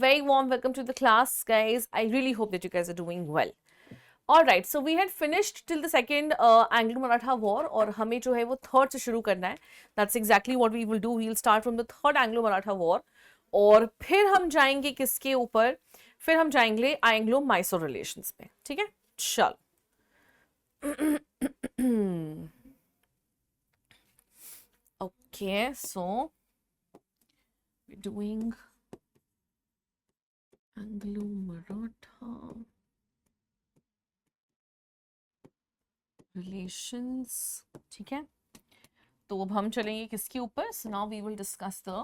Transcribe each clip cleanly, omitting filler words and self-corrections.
very warm welcome to the class, guys. I really hope that you guys are doing well. All right, so we had finished till the second Anglo-Maratha war, और हमें जो है वो third से शुरू करना है. That's exactly what we will do. We'll start from the third Anglo-Maratha war, और फिर हम जाएंगे किसके ऊपर? फिर हम जाएंगे एंग्लो-माइसोर रिलेशंस में. ठीक है, चल. Okay, so we're doing Anglo-Maratha relations. ठीक है, तो अब हम चलेंगे किसके ऊपर? So now we will discuss the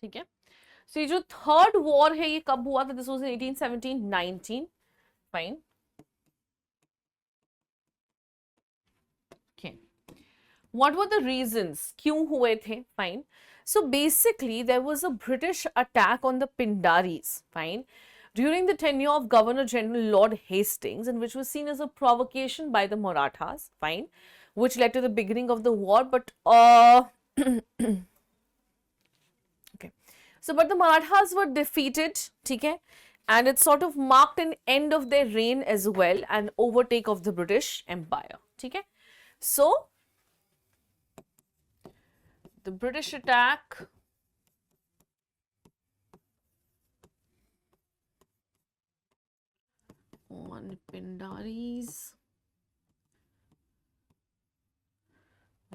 ठीक है. So ये जो थर्ड वॉर है ये कब हुआ था? This was in 1817-19. Fine. Okay, what were the reasons? क्यों हुए थे? Fine. So basically there was a British attack on the Pindaris, fine, during the tenure of Governor General Lord Hastings, and which was seen as a provocation by the Marathas, fine, which led to the beginning of the war. But okay, so but the Marathas were defeated, ठीक है, and it sort of marked an end of their reign as well, and overtake of the British Empire, ठीक है. So the British attack on Pindaris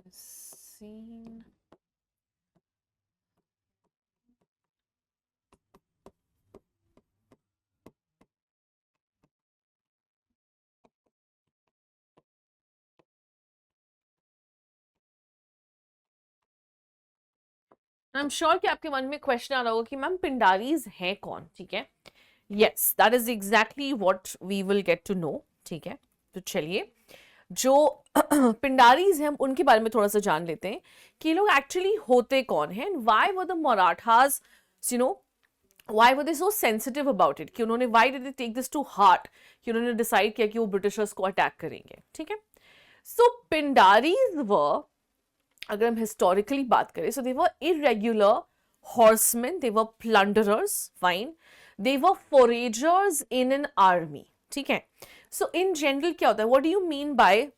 is seen I am sure कि आपके मन में question आ रहा होगा कि मैम पिंडारीज हैं कौन. ठीक है, yes, that is exactly what we will get to know. ठीक है, तो चलिए जो पिंडारीज हैं उनके बारे में थोड़ा सा जान लेते हैं कि ये लोग एक्चुअली होते कौन हैं. Why were the Marathas, you know, why were they so sensitive about it, कि उन्होंने, why did they take this to heart, कि उन्होंने डिसाइड किया कि वो ब्रिटिशर्स को अटैक करेंगे. ठीक है, सो पिंडारीज वर, अगर हम हिस्टोरिकली बात करें, so they were irregular horseman, they were plunderers, fine, they were foragers in an army. ठीक है, सो इन जनरल क्या होता है, what do you mean by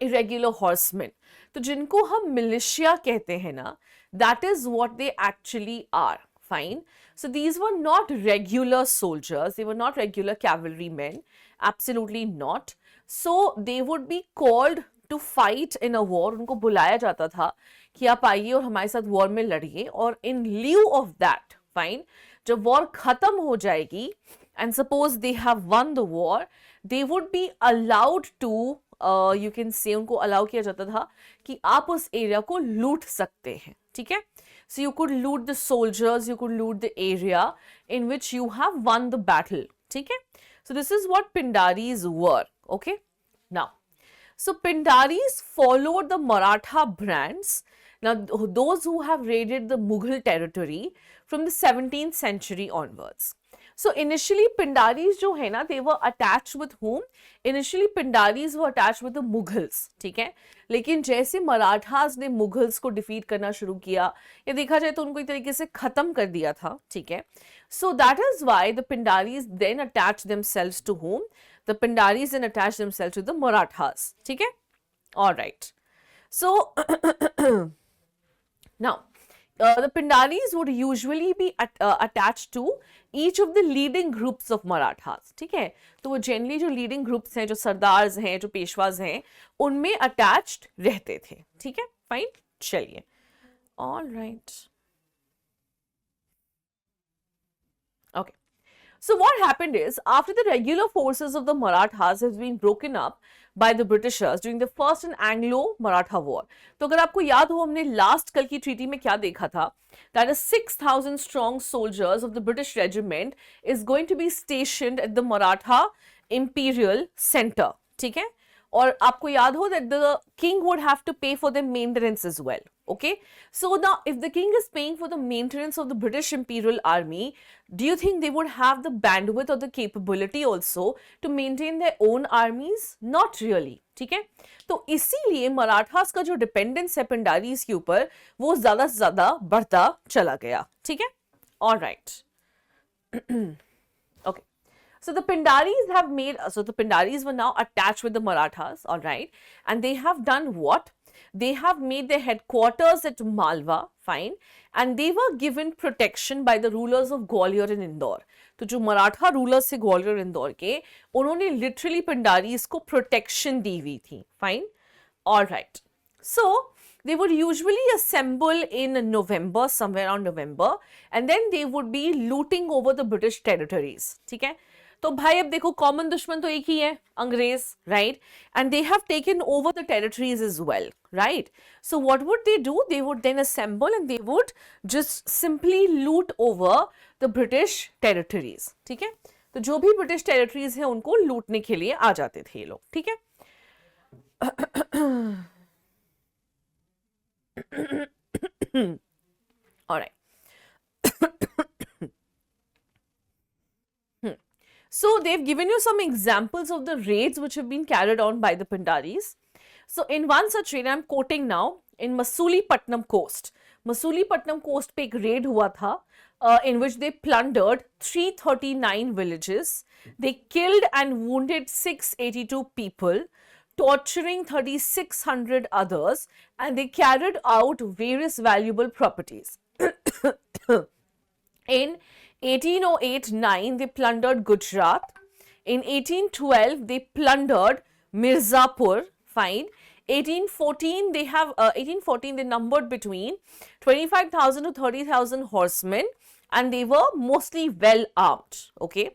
irregular horseman? तो जिनको हम मिलिशिया कहते हैं ना, that is what they actually are. Fine. So these were not regular soldiers. They were not regular cavalrymen. Absolutely not. So they would be called to fight in a war. उनको बुलाया जाता था कि आप आइए और हमारे साथ वॉर में लड़िए. और in lieu of that, fine, जब वॉर खत्म हो जाएगी and suppose they have won the war, they would be allowed to, you can say, उनको अलाउ किया जाता था कि आप उस एरिया को लूट सकते हैं. ठीक है, so you could loot the soldiers, you could loot the area in which you have won the battle. ठीक है, so this is what Pindaris were. Okay, now, so Pindaris followed the Maratha brands. Now those who have raided the Mughal territory from the 17th century onwards. So initially Pindaris जो है ना, they were attached with whom? Initially Pindaris were attached with the Mughals. ठीक है, लेकिन जैसे मराठास ने Mughals को defeat करना शुरू किया, या देखा जाए तो उनको एक तरीके से खत्म कर दिया था. ठीक है, so that is why the Pindaris then attached themselves to whom? The Pindaris then attached themselves to the Marathas. ठीक है, all right. So now the Pindaris would usually be attached to each of the leading groups of Marathas. ठीक है, तो वो generally जो leading groups हैं, जो sardars हैं, जो पेशवाज हैं, उनमें अटैच्ड रहते थे. ठीक है, फाइन, चलिए, all right. Okay, so what happened is, after the regular forces of the Marathas has been broken up by the Britishers during the first and Anglo-Maratha war. तो अगर आपको याद हो, हमने लास्ट कल की ट्रीटी में क्या देखा था, that is 6,000 strong soldiers of the British regiment is going to be stationed at the Maratha Imperial Center. ठीक है, और आपको याद हो that the king would have to pay for the maintenance as well. Okay, so now if the king is paying for the maintenance of the British Imperial Army, do you think they would have the bandwidth or the capability also to maintain their own armies? Not really. ठीक है, तो इसीलिए मराठास का जो dependence है पिंडारीज के ऊपर वो ज्यादा से ज्यादा बढ़ता चला गया. ठीक है, all right. Okay. So the Pindaris have made, so the Pindaris were now attached with the Marathas, all right, and they have done what? They have made their headquarters at Malwa, fine, and they were given protection by the rulers of Gwalior and Indore. तो जो Maratha rulers थे ग्वालियर इंदौर के, उन्होंने literally पिंडारीज को protection दी हुई थी. Fine, all right. So they would usually assemble in November, somewhere around November, and then they would be looting over the British territories. ठीक है, तो भाई अब देखो कॉमन दुश्मन तो एक ही है, अंग्रेज, right, and they have taken over the territories as well, right. So what would they do? They would then assemble and they would just simply loot over the British territories. ठीक है, तो जो भी ब्रिटिश टेरिटरीज है उनको लूटने के लिए आ जाते थे ये लोग. ठीक है. All right. So they've given you some examples of the raids which have been carried on by the Pindaris. So in one such raid, I'm quoting now, in Masulipatam coast. Masulipatam coast पे एक raid हुआ था, in which they plundered 339 villages. They killed and wounded 682 people, torturing 3,600 others, and they carried out various valuable properties. In 1808-9, they plundered Gujarat. In 1812, they plundered Mirzapur. Fine. 1814, they numbered between 25,000 to 30,000 horsemen, and they were mostly well armed. Okay.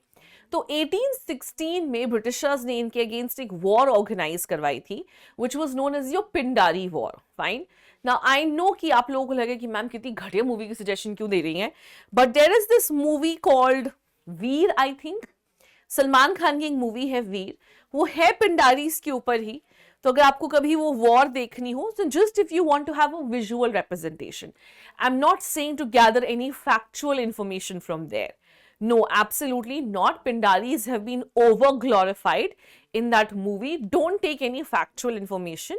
तो 1816 में Britishers ने इनके against एक war organise करवाई थी, which was known as your Pindari war. Fine. Now I know कि आप लोगों को लगे कि मैम कितनी घटिया मूवी की सजेशन क्यों दे रही हैं, but there is this movie called Veer. I think Salman Khan की एक मूवी है वीर, वो है पिंडारीज के ऊपर ही. तो अगर आपको कभी वो वॉर देखनी हो, so just if you want to have a visual representation, I'm not saying to gather any factual information from there. No, absolutely not. Pindaris have been over glorified in that movie. Don't take any factual information.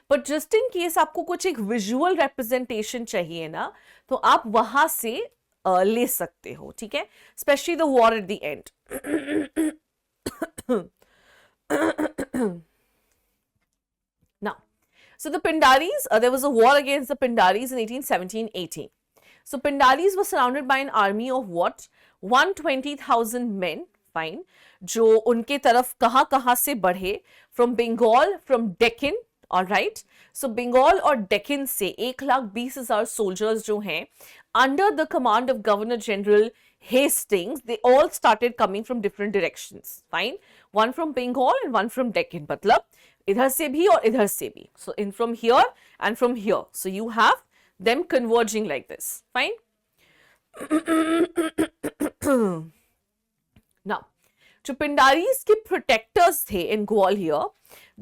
But just in case आपको कुछ एक visual representation चाहिए ना, तो आप वहां से ले सकते हो. ठीक है, especially the war at the end. Now, so the Pindaris, there was a war against the Pindaris in 1817-18. So Pindaris were surrounded by an army of what? 120,000 men. Fine. जो उनके तरफ कहां से बढ़े? From Bengal, from Deccan. All right. So Bengal और Deccan से 1,20,000 soldiers जो हैं, under the command of Governor General Hastings, they all started coming from different directions. Fine. One from Bengal and one from Deccan. मतलब इधर से भी और इधर से भी. So in from here and from here. So you have them converging like this. Fine. Now, जो पिंडारीज के प्रोटेक्टर्स थे इन Gwalior,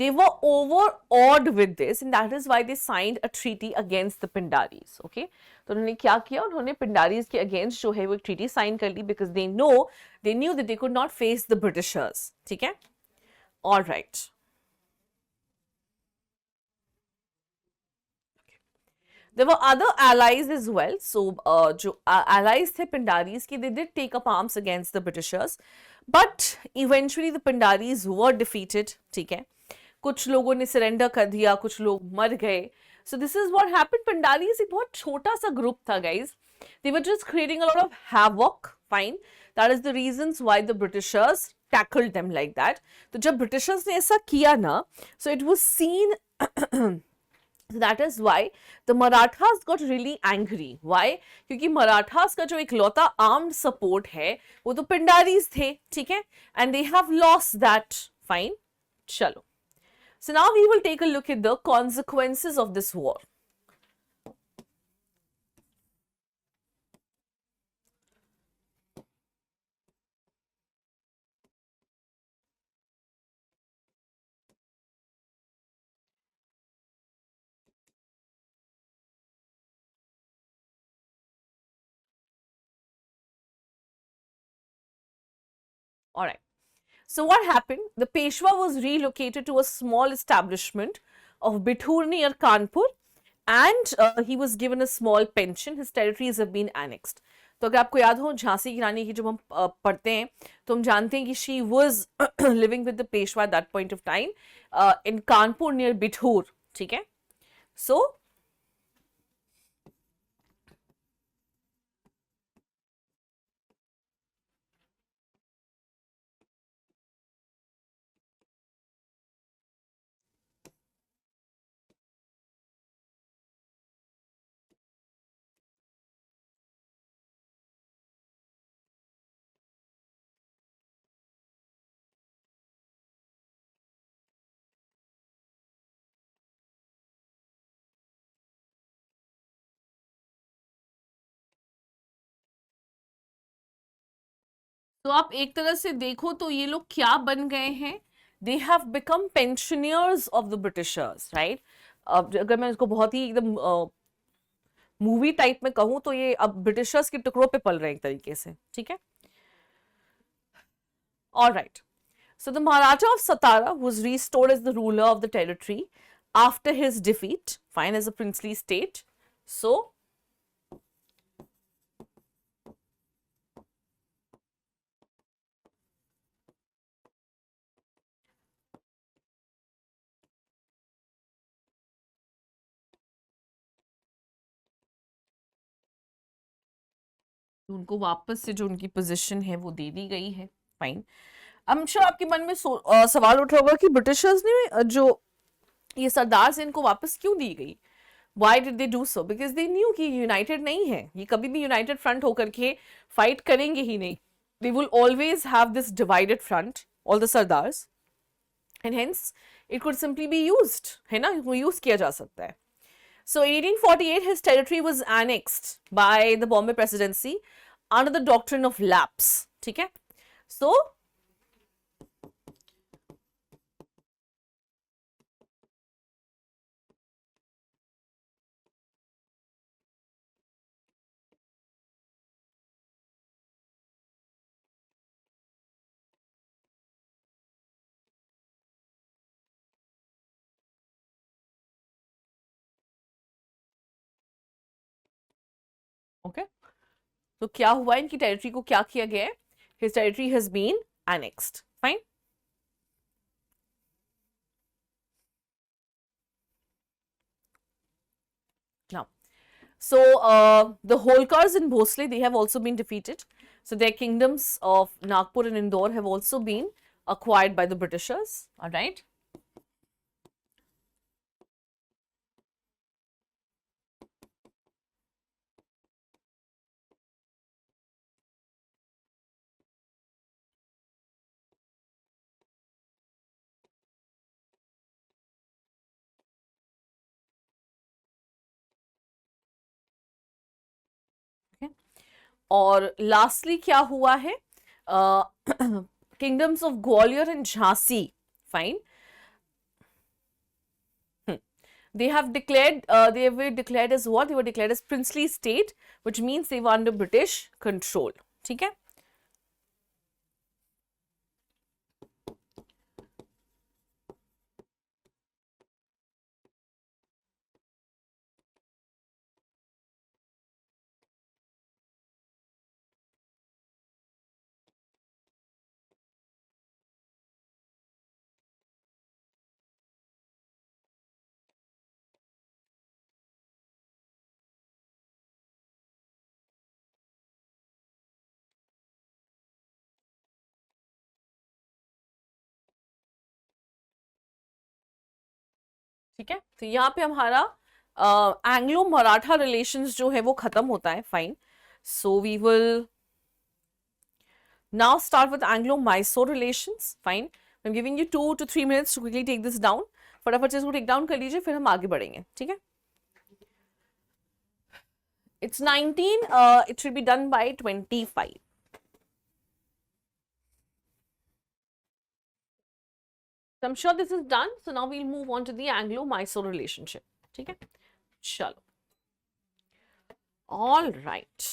they were overawed with this, and that is why they signed a treaty against the Pindaris. Okay, तो उन्होंने क्या किया? उन्होंने पिंडारीज के against जो है वो एक ट्रीटी साइन कर ली, because they knew that they could not face the Britishers. ठीक है, all right. There were other allies as well. So जो allies थे Pindaris के, they did take up arms against the Britishers, but eventually the Pindaris were defeated. ठीक है, कुछ लोगों ने सरेंडर कर दिया, कुछ लोग मर गए. So this is what happened. Pindaris एक बहुत छोटा सा ग्रुप था guys. They were just creating a lot of havoc. Fine. That is the reasons why the Britishers tackled them like that. तो जब Britishers ने ऐसा किया ना, so it was seen So that is why the Marathas got really angry. Why? क्योंकि Marathas का जो इकलौता armed support है वो तो Pindaris थे. ठीक है, and they have lost that. Fine. चलो. So now we will take a look at the consequences of this war. All right. So what happened? The Peshwa was relocated to a small establishment of Bithur near Kanpur, and he was given a small pension. His territories have been annexed. तो अगर आपको याद हो झांसी की रानी की जब हम पढ़ते हैं तो हम जानते हैं कि she was living with the Peshwa at that point of time in Kanpur near Bithoor. ठीक है. सो तो आप एक तरह से देखो तो ये लोग क्या बन गए हैं. They have become pensioners of the Britishers, right. अब अगर मैं इसको बहुत ही एकदम मूवी टाइप में कहूं तो ये अब ब्रिटिशर्स के टुकड़ों पे पल रहे हैं एक तरीके से. ठीक है. All right. So the Maratha of Satara was restored as the ruler of the territory after his defeat, fine, as a princely state. So उनको वापस से जो उनकी पोजीशन है वो दे दी गई है. फाइन. आई एम श्योर आपके मन में सवाल उठ रहा होगा कि ब्रिटिशर्स ने जो ये सरदार इनको वापस क्यों दी गई. Why did they do so? Because they knew कि यूनाइटेड नहीं है, ये कभी भी यूनाइटेड फ्रंट होकर के फाइट करेंगे ही नहीं. They will always have this divided front, all the sardars, and hence it could simply be used, है ना, वो यूज किया जा सकता है. So in 1848 his territory was annexed by the Bombay Presidency under the doctrine of lapse. ठीक है. So okay. तो क्या हुआ, इनकी टेरिटरी को क्या किया गया है. His territory has been annexed. Fine. Now, so the Holkars in Bhosle, they have also been defeated. So their kingdoms of Nagpur and Indore have also been acquired by the Britishers. All right. और lastly क्या हुआ है, kingdoms of Gwalior and Jhansi. Fine. They have declared, they were declared as what? They were declared as princely state, which means they were under British control. ठीक है. ठीक है. तो यहाँ पे हमारा एंग्लो मराठा रिलेशंस जो है वो खत्म होता है. Fine. So we will now start with Anglo-Mysore relations. Fine. I'm giving you 2 to 3 minutes to quickly take this down. फटाफट से इसको टेक डाउन कर लीजिए, फिर हम आगे बढ़ेंगे. ठीक है. It's 19. It should be done by 25. So I'm sure this is done. So now we'll move on to the Anglo-Mysore relationship. ठीक है. चलो. All right.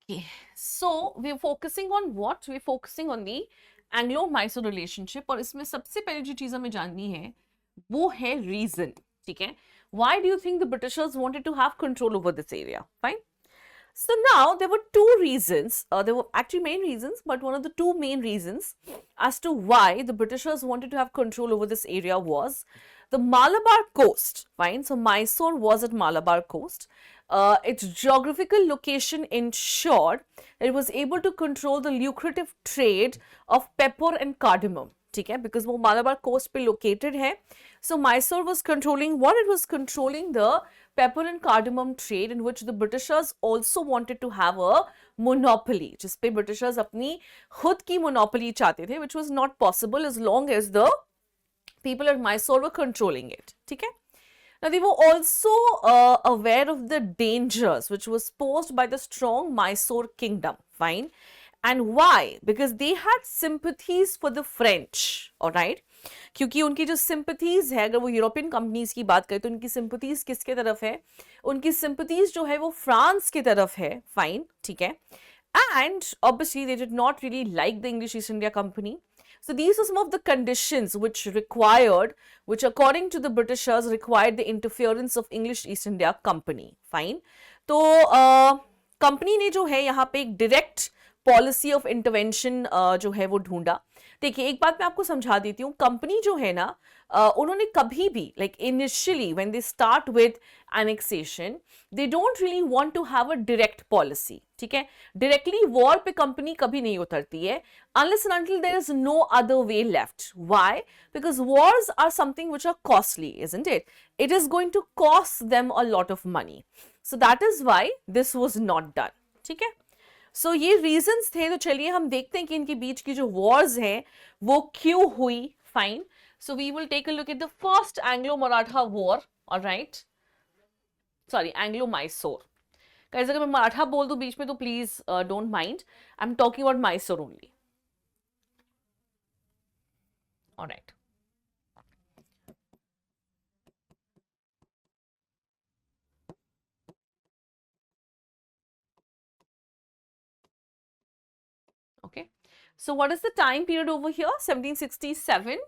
Okay, so we're focusing on what? We're focusing on the Anglo-Mysore relationship और इसमें सबसे पहले जो चीज़ हमें जाननी है वो है reason, ठीक है? Why do you think the Britishers wanted to have control over this area? Fine. So now there were two reasons, there were actually main reasons, but one of the two main reasons as to why the Britishers wanted to have control over this area was the Malabar coast. Fine, so Mysore was at Malabar coast. Its geographical location ensured that it was able to control the lucrative trade of pepper and cardamom. ठीक है, because वो Malabar coast पे located है. So Mysore was controlling what? It was controlling the pepper and cardamom trade, in which the Britishers also wanted to have a monopoly, जिस पे Britishers अपनी खुद की monopoly चाहते थे, which was not possible as long as the people at Mysore were controlling it. ठीक है? Now they were also aware of the dangers which was posed by the strong Mysore kingdom. Fine. And why? Because they had sympathies for the French. Alright. क्योंकि उनकी जो sympathies है, अगर वो European companies की बात करें तो उनकी सिंपथीज किसके तरफ है? उनकी सिंपथीज जो है वो फ्रांस की तरफ है. फाइन, ठीक है. And obviously they did not really like the English East India Company. So these are some of the conditions which according to the Britishers required the interference of English East India Company. Fine. तो company ने जो है यहाँ पे एक direct policy of intervention जो है वो ढूंढा. देखिए, एक बात मैं आपको समझा देती हूँ. कंपनी जो है ना, उन्होंने कभी भी like initially when they start with annexation, they don't really want to have a direct policy. ठीक है, डायरेक्टली वॉर पे कंपनी कभी नहीं उतरती है unless and until there is no other way left. Why? Because wars are something which are costly, isn't it? It is going to cost them a lot of money. So that is why this was not done. ठीक है, सो ये reasons थे. तो चलिए हम देखते हैं कि इनके बीच की जो वॉर्स हैं वो क्यों हुई. Fine, so we will take a look at the first Anglo Maratha war. Alright, sorry, Anglo Mysore. Guys, अगर मैं मराठा बोल दूं बीच में तो please don't mind, I am talking about Mysore only. Alright, okay, so what is the time period over here? 1767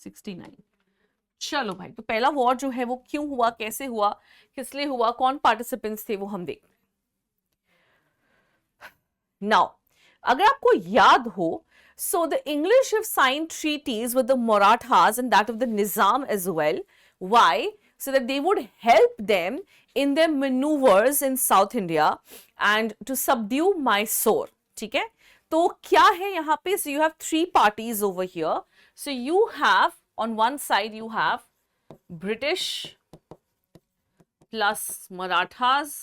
69. चलो भाई, तो पहला वॉर जो है वो क्यों हुआ, कैसे हुआ, किस लिए हुआ, कौन पार्टिसिपेंट्स थे, वो हम देखते हैं. नाउ, अगर आपको याद हो, so the English have signed treaties with the Marathas and that of the Nizam as well. Why? So that they would help them in their maneuvers in South India and to subdue Mysore. ठीक है, तो क्या है यहाँ पे? So you have three parties over here. So you have on one side you have British plus Marathas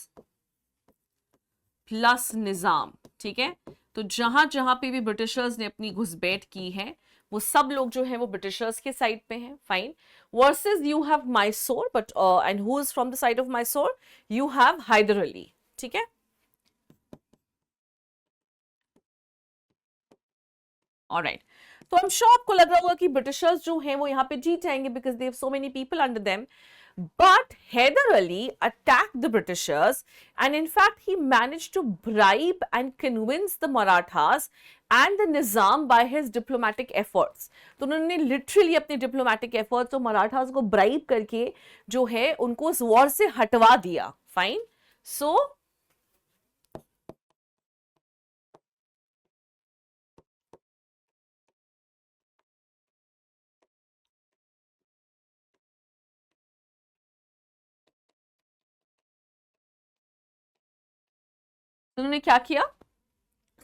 plus Nizam. ठीक है, तो जहां जहां पे भी ब्रिटिशर्स ने अपनी घुसपैठ की है वो सब लोग जो है वो ब्रिटिशर्स के साइड पे हैं. Fine, versus you have Mysore, but and who is from the side of Mysore? You have Haider Ali. ठीक है, ऑलराइट. तो आई एम श्योर आपको लग रहा होगा कि ब्रिटिशर्स जो हैं वो यहाँ पे जीत जाएंगे because they have so many people under them. But Hyder Ali attacked the Britishers and in fact he managed to bribe and convince the Marathas and the Nizam by his diplomatic efforts. तो उन्होंने literally अपने diplomatic efforts तो Marathas को bribe करके जो है उनको उस war से हटवा दिया. Fine. So उन्होंने क्या किया?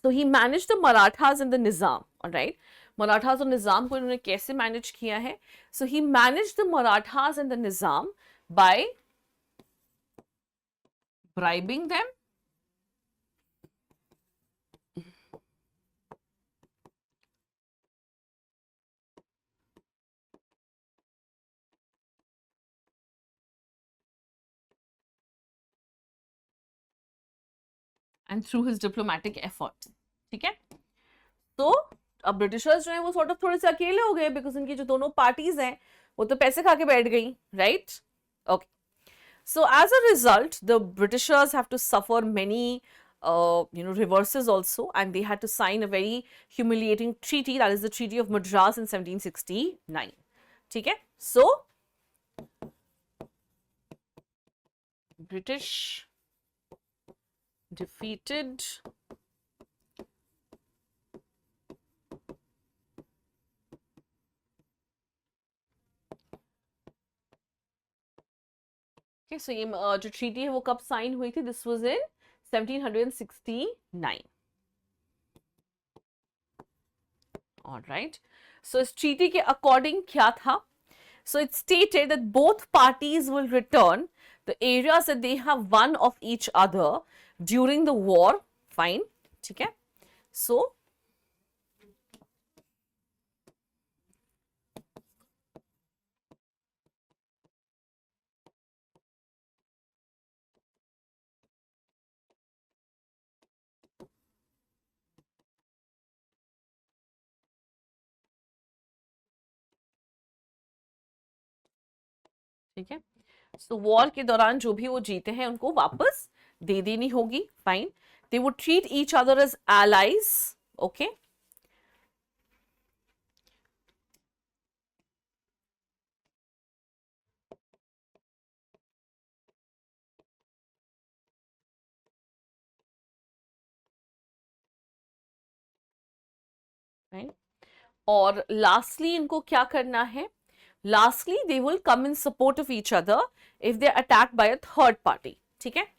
So he managed the Marathas and the Nizam. Alright, Marathas और निजाम को इन्होंने कैसे मैनेज किया है? So he managed the Marathas and the Nizam by bribing them and through his diplomatic effort. ठीक है, तो अब ब्रिटिशर्स जो है वो सॉर्ट ऑफ थोड़े से अकेले हो गए बिकॉज उनकी जो दोनों पार्टीज हैं वो तो पैसे खा के बैठ गई. Right, okay. So as a result, the Britishers have to suffer many reverses also, and they had to sign a very humiliating treaty, that is the Treaty of Madras in 1769. ठीक है? So British defeated so ये जो treaty है वो कब sign हुई थी? This was in 1769. All right. So इस treaty के according क्या था? So it stated that both parties will return the areas that they have won of each other during the war. Fine. ठीक है? So ठीक है, सो वॉर के दौरान जो भी वो जीते हैं उनको वापस दे देनी होगी. Fine. They would treat each other as allies. Okay. और लास्टली इनको क्या करना है? Lastly they will come in support of each other if they attacked by a third party. ठीक है.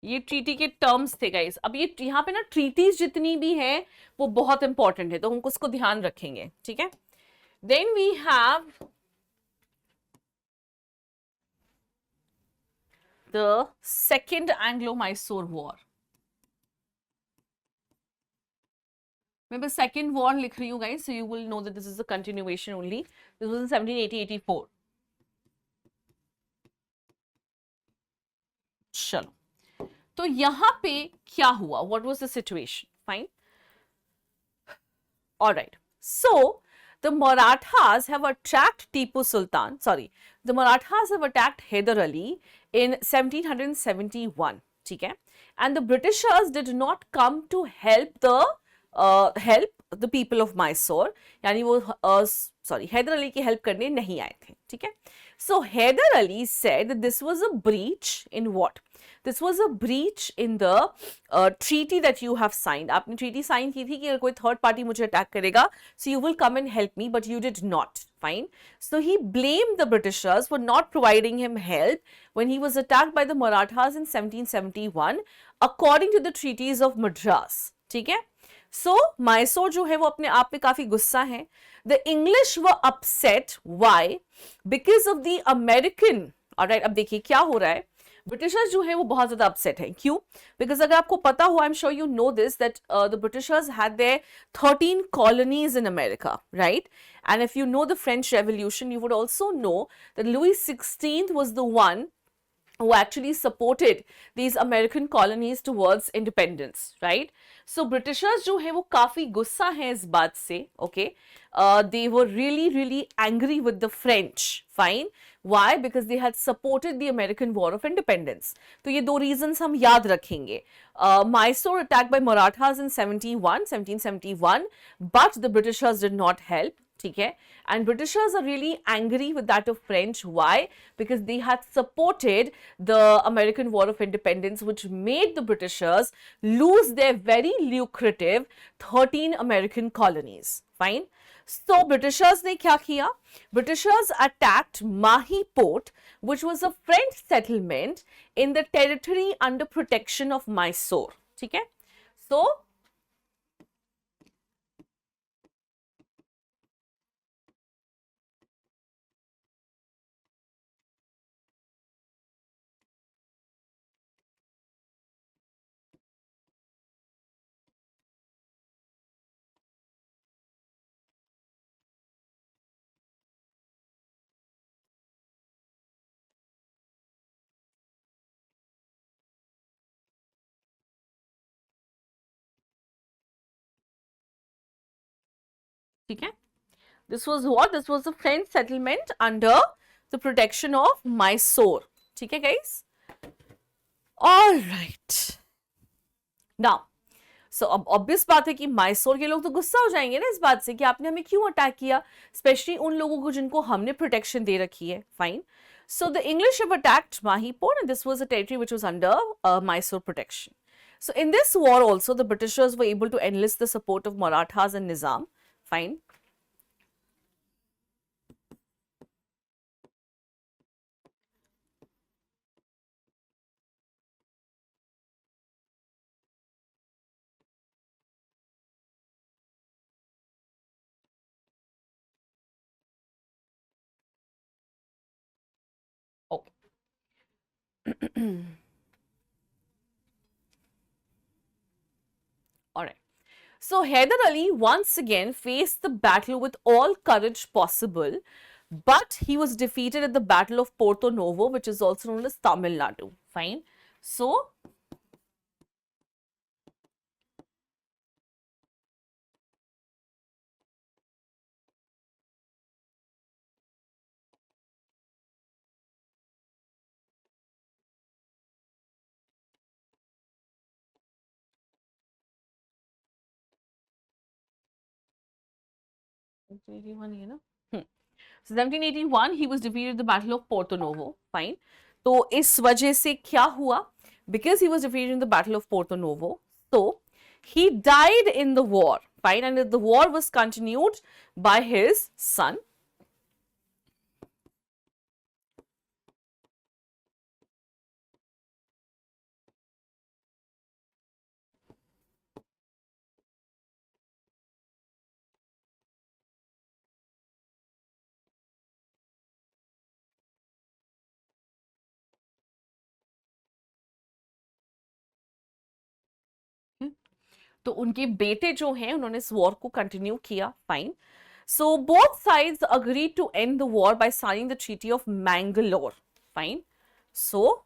ये ट्रीटी के टर्म्स थे गाइस. अब ये यहाँ पे ना ट्रीटीज जितनी भी हैं वो बहुत इंपॉर्टेंट है, तो हम उसको ध्यान रखेंगे. ठीक है. Then we have the second Anglo Mysore war. मैं बस सेकेंड वॉर लिख रही हूँ guys, so you will know that this is a continuation only. This was in 1780-84. चलो, तो यहाँ पे क्या हुआ? What was the situation? Fine. All right. So the Marathas have attacked Tipu Sultan. Sorry, the Marathas have attacked Hyder Ali in 1771. ठीक है? And the Britishers did not come to help the people of Mysore. यानी वो हैदर अली की help करने नहीं आए थे. ठीक है. So Hyder Ali said that this was a breach in what? This was a breach in the treaty that you have signed. आपने treaty sign की थी कि अगर कोई third party मुझे attack करेगा, so you will come and help me, but you did not. Fine. So he blamed the Britishers for not providing him help when he was attacked by the Marathas in 1771, according to the treaties of Madras. ठीक है. So Mysore जो है वो अपने आप में काफी गुस्सा है. The English were upset. Why? Because of the American. Alright, अब देखिए क्या हो रहा है. ब्रिटिशर्स जो है वो बहुत ज्यादा अपसेट है. क्यों? बिकॉज अगर आपको पता हो, I am sure you know this, that the Britishers had there 13 colonies in America, right? And if you know the French revolution, you would also know that Louis XVI was the one who actually supported these American colonies towards independence, right? So Britishers जो है वो काफी गुस्सा है इस बात से. Okay, they were really angry with the French. Fine. Why? Because they had supported the American War of Independence. तो ये दो reasons हम याद रखेंगे. Mysore attacked by Marathas in 1771, but the Britishers did not help. ठीक है. And Britishers are really angry with that of French. Why? Because they had supported the American War of Independence, which made the Britishers lose their very lucrative 13 American colonies. Fine. So Britishers ने क्या किया? Britishers attacked Mahi Port, which was a French settlement in the territory under protection of Mysore. ठीक है. So ठीक है. This was what? This was a French settlement under the protection of Mysore. ठीक है guys? All right. Now, so अब obvious बात है कि मैसूर के लोग तो गुस्सा हो जाएंगे ना इस बात से कि आपने हमें क्यों अटैक किया, स्पेशली उन लोगों को जिनको हमने प्रोटेक्शन दे रखी है. Fine. So the English have attacked Mahipur, and this was a territory which was under Mysore protection. So in this war also, the Britishers were able to enlist the support of Marathas and Nizam. Fine. Okay. All right. So Hyder Ali once again faced the battle with all courage possible, but he was defeated at the Battle of Porto Novo, which is also known as Tamil Nadu. Fine. So ये ना. 1781 he was defeated at the Battle of Porto Novo. Fine. तो इस वजह से क्या हुआ? Because he was defeated in the Battle of Porto Novo, so he died in the war. Fine. And the war was continued by his son. तो उनके बेटे जो हैं उन्होंने इस वॉर को कंटिन्यू किया. Fine. So both sides agree to end the war by signing the treaty of Mangalore. Fine. So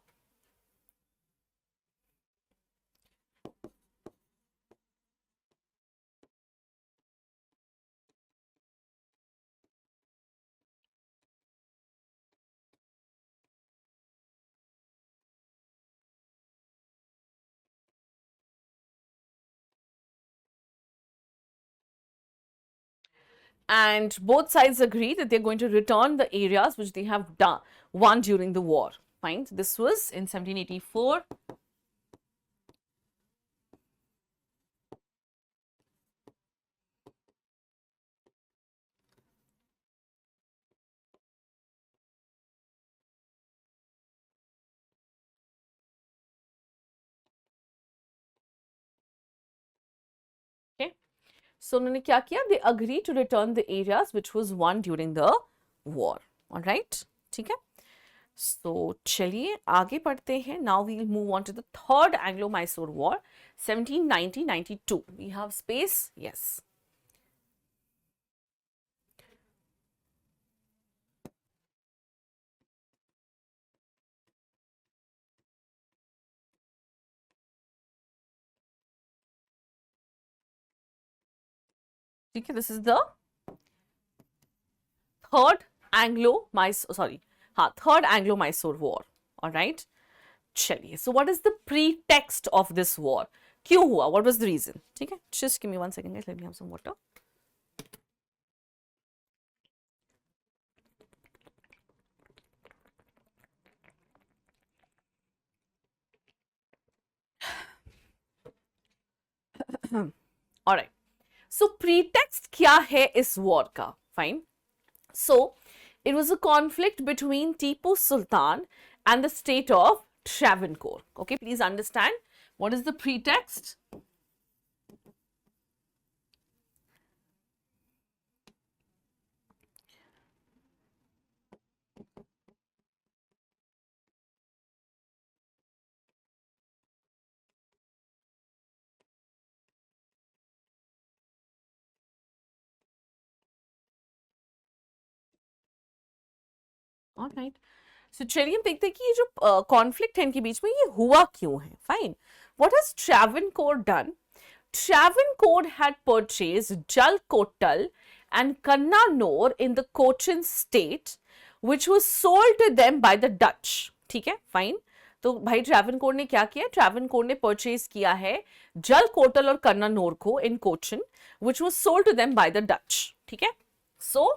and both sides agree that they're going to return the areas which they have won during the war. Fine. So this was in 1784. So उन्होंने क्या किया? They agreed to return the areas which was won during the war. All right. ठीक है. So चलिए आगे पढ़ते हैं. Now we will move on to the third Anglo-Mysore War, 1790-92. We have space? Yes. ठीक है. This is the third third Anglo-Mysore War. All right. चलिए. So what is the pretext of this war? क्यों हुआ? What was the reason? ठीक है. Just give me 1 second guys. Let me have some water. All right. So pretext क्या है इस war का? Fine. So it was a conflict between Tipu Sultan and the state of Travancore. Okay, please understand what is the pretext. All right. So चलिए हम देखते हैं कि ये जो कॉन्फ्लिक्ट है इनके बीच में ये हुआ क्यों है. Fine. What has Travancore done? Travancore had purchased Jalkottal and Kannanur in the Cochin state, which was sold to them by the Dutch. ठीक है, फाइन. तो भाई ट्रैवनकोर ने क्या किया? ट्रैवनकोर ने परचेज किया है जल कोटल और कन्नानोर को इन Cochin, which was sold to them by the Dutch. ठीक है, so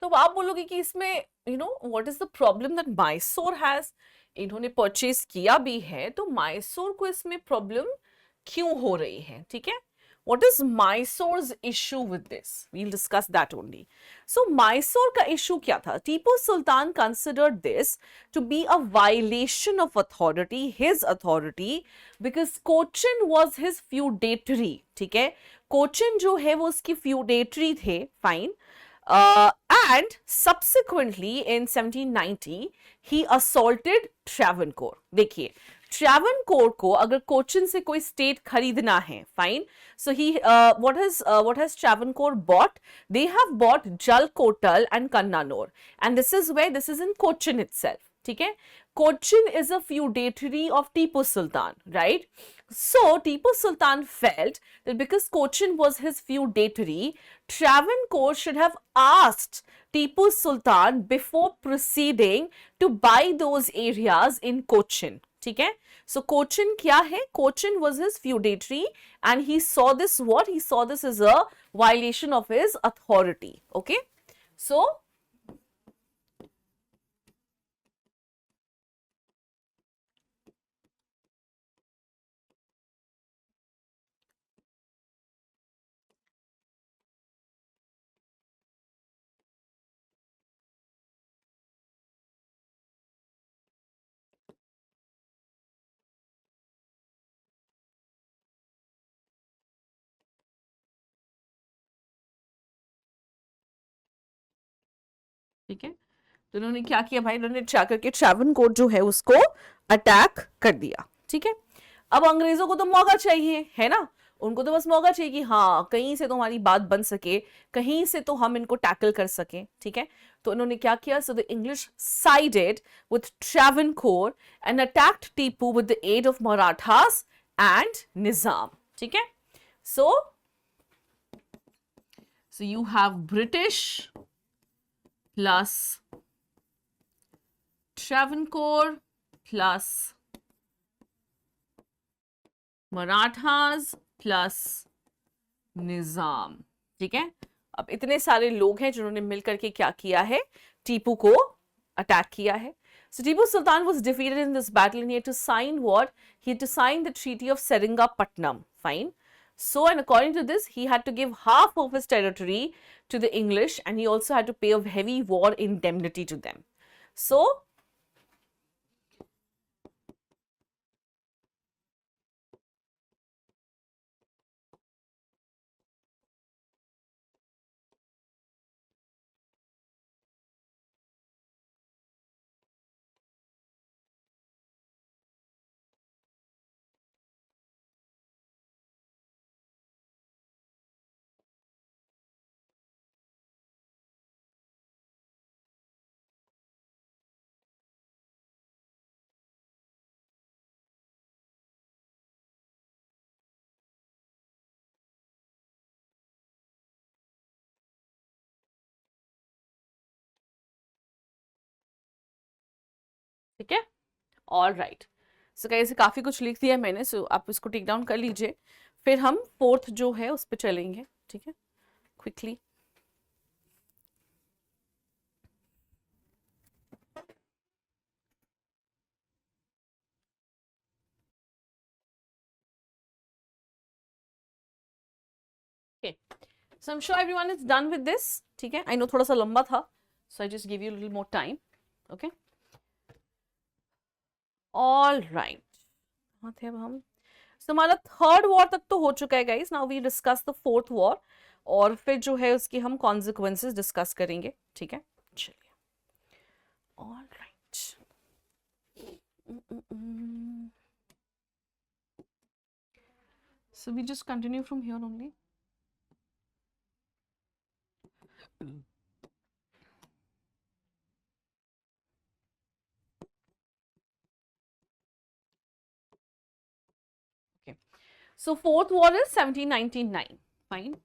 तो आप बोलोगे कि इसमें what is the problem that Mysore has. इन्होंने परचेज किया भी है, तो माइसोर को इसमें प्रॉब्लम क्यों हो रही है? ठीक है, what is Mysore's issue with this? We'll discuss that only. So Mysore का issue क्या था? Tipu Sultan considered this to be a violation of authority, his authority, because Cochin was his feudatory. ठीक है, Cochin जो है वो उसकी feudatory थे, fine. And subsequently in 1790 he assaulted Travancore. देखिए, Travancore को अगर कोचिन से कोई स्टेट खरीदना है, fine. So he what has Travancore bought? They have bought Jalkotal and Kannanur, and this is in Cochin itself. ठीक है, Cochin is a feudatory of Tipu Sultan, right? So Tipu Sultan felt that because Cochin was his feudatory, Travancore should have asked Tipu Sultan before proceeding to buy those areas in Cochin. ठीक है, so Cochin क्या है? Cochin was his feudatory, and he saw this as a violation of his authority. Okay, so ठीक है, तो इन्होंने क्या किया भाई? इन्होंने जाकर के ट्रैवनकोर जो है उसको अटैक कर दिया. ठीक है, अब अंग्रेजों को तो मौका चाहिए, है ना? उनको तो बस मौका चाहिए कि हाँ, कहीं से तो हमारी बात बन सके, कहीं से तो हम इनको टैकल कर सके. ठीक है, तो इन्होंने क्या किया? So the English sided with Travancore and attacked Tipu with the aid of Marathas and Nizam. ठीक है, so you have British plus Travancore plus Marathas plus Nizam. ठीक है, अब इतने सारे लोग हैं जिन्होंने मिलकर के क्या किया है? टीपू को अटैक किया है. So Tipu Sultan was defeated in this battle, and he had to sign what? He had to sign the Treaty of Seringamapatnam. Fine. So, and according to this, he had to give half of his territory to the English, and he also had to pay a heavy war indemnity to them. So, ठीक है, all right. सो कैसे काफ़ी कुछ लिख दिया मैंने, सो आप इसको टेक डाउन कर लीजिए, फिर हम फोर्थ जो है उस पर चलेंगे. ठीक है, quickly. Okay, so I'm sure everyone is done with this. ठीक है, I know थोड़ा सा लंबा था, so I just give you a little more time. Okay, all right. कहाँ थे अब हम? So हमारा थर्ड वॉर तक तो हो चुका है guys. Now we discuss the fourth war, और फिर जो है उसकी हम कॉन्सिक्वेंसेस डिस्कस करेंगे. ठीक है, चलिए. All right. So we just continue from here only. Okay. So fourth war is 1799. Fine.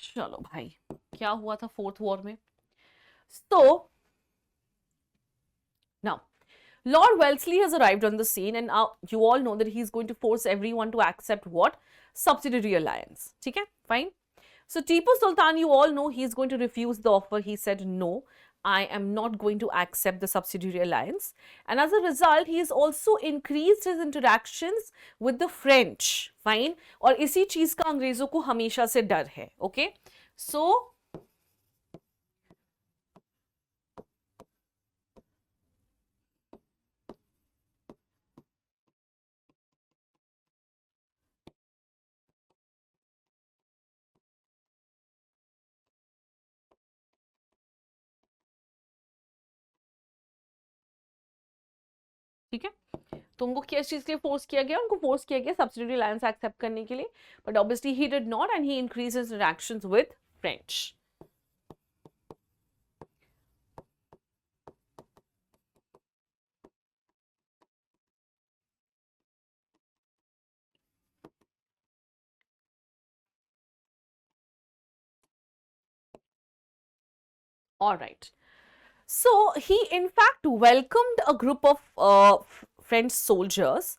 चलो भाई क्या हुआ था फोर्थ वॉर में. So now Lord Wellesley has arrived on the scene, and now you all know that he's going to force everyone to accept what? Subsidiary alliance. ठीक है? Fine. So Tipu Sultan, you all know he's going to refuse the offer. He said, no, I am not going to accept the subsidiary alliance. And as a result, he has also increased his interactions with the French. Fine. और इसी चीज का अंग्रेजों को हमेशा से डर है. Okay. So ठीक है. तो उनको किस चीज के लिए फोर्स किया गया? उनको फोर्स किया गया सब्सिडियरी अलायंस एक्सेप्ट करने के लिए, but obviously he did not and he increase his interactions with French. All right. So he in fact welcomed a group of French soldiers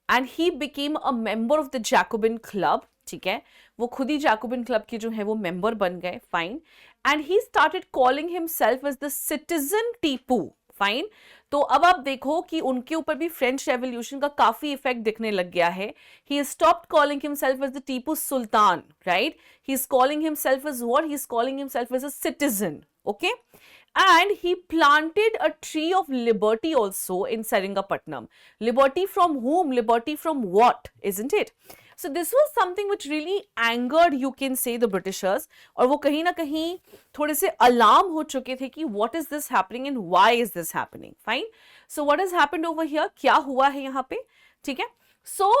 and he became a member of the Jacobin Club. ठीक है, वो खुद ही Jacobin Club के जो है वो member बन गए. Fine. And he started calling himself as the citizen Tipu. Fine. तो अब आप देखो कि उनके ऊपर भी फ्रेंच रेवोल्यूशन का काफी इफेक्ट दिखने लग गया है. He stopped calling himself as the Tipu Sultan, right? He is calling himself as what? He is calling himself as a citizen. Okay. And he planted a tree of liberty also in Seringapatam. Liberty from whom? Liberty from what? Isn't it? So this was something which really angered, you can say, the Britishers. और वो कहीं ना कहीं थोड़े से alarm हो चुके थे कि what is this happening and why is this happening? Fine. So what has happened over here? क्या हुआ है यहाँ पे? ठीक है. So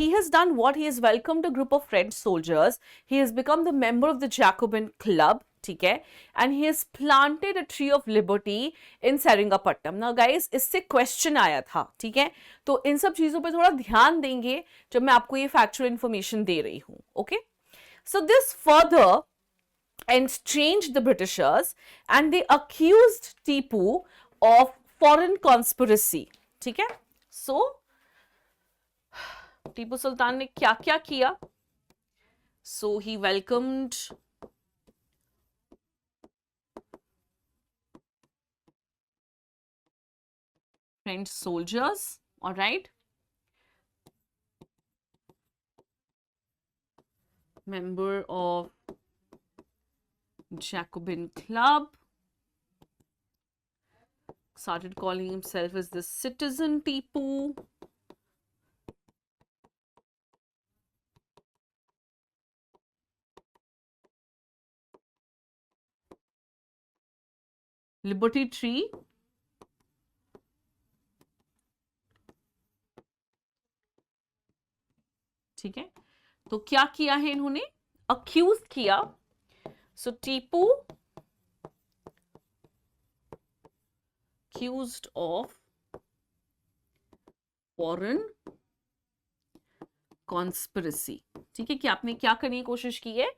he has done what? He has welcomed a group of French soldiers. He has become the member of the Jacobin Club. ठीक है. And he has planted a tree of liberty in Seringapatam. Now guys, इससे question आया था. ठीक है. तो इन सब चीजों पे थोड़ा ध्यान देंगे जब मैं आपको ये फैक्चुअल इंफॉर्मेशन दे रही हूँ. Okay. So this further estranged the Britishers and they accused Tipu of foreign conspiracy. ठीक है. So टीपू सुल्तान ने क्या क्या किया? So he welcomed French soldiers, all right, member of Jacobin Club, started calling himself as the citizen Tipu. Liberty Tree. ठीक है. तो क्या किया है इन्होंने? अक्यूज किया. सो Tipu accused of foreign conspiracy. ठीक है. कि आपने क्या करने की कोशिश की है?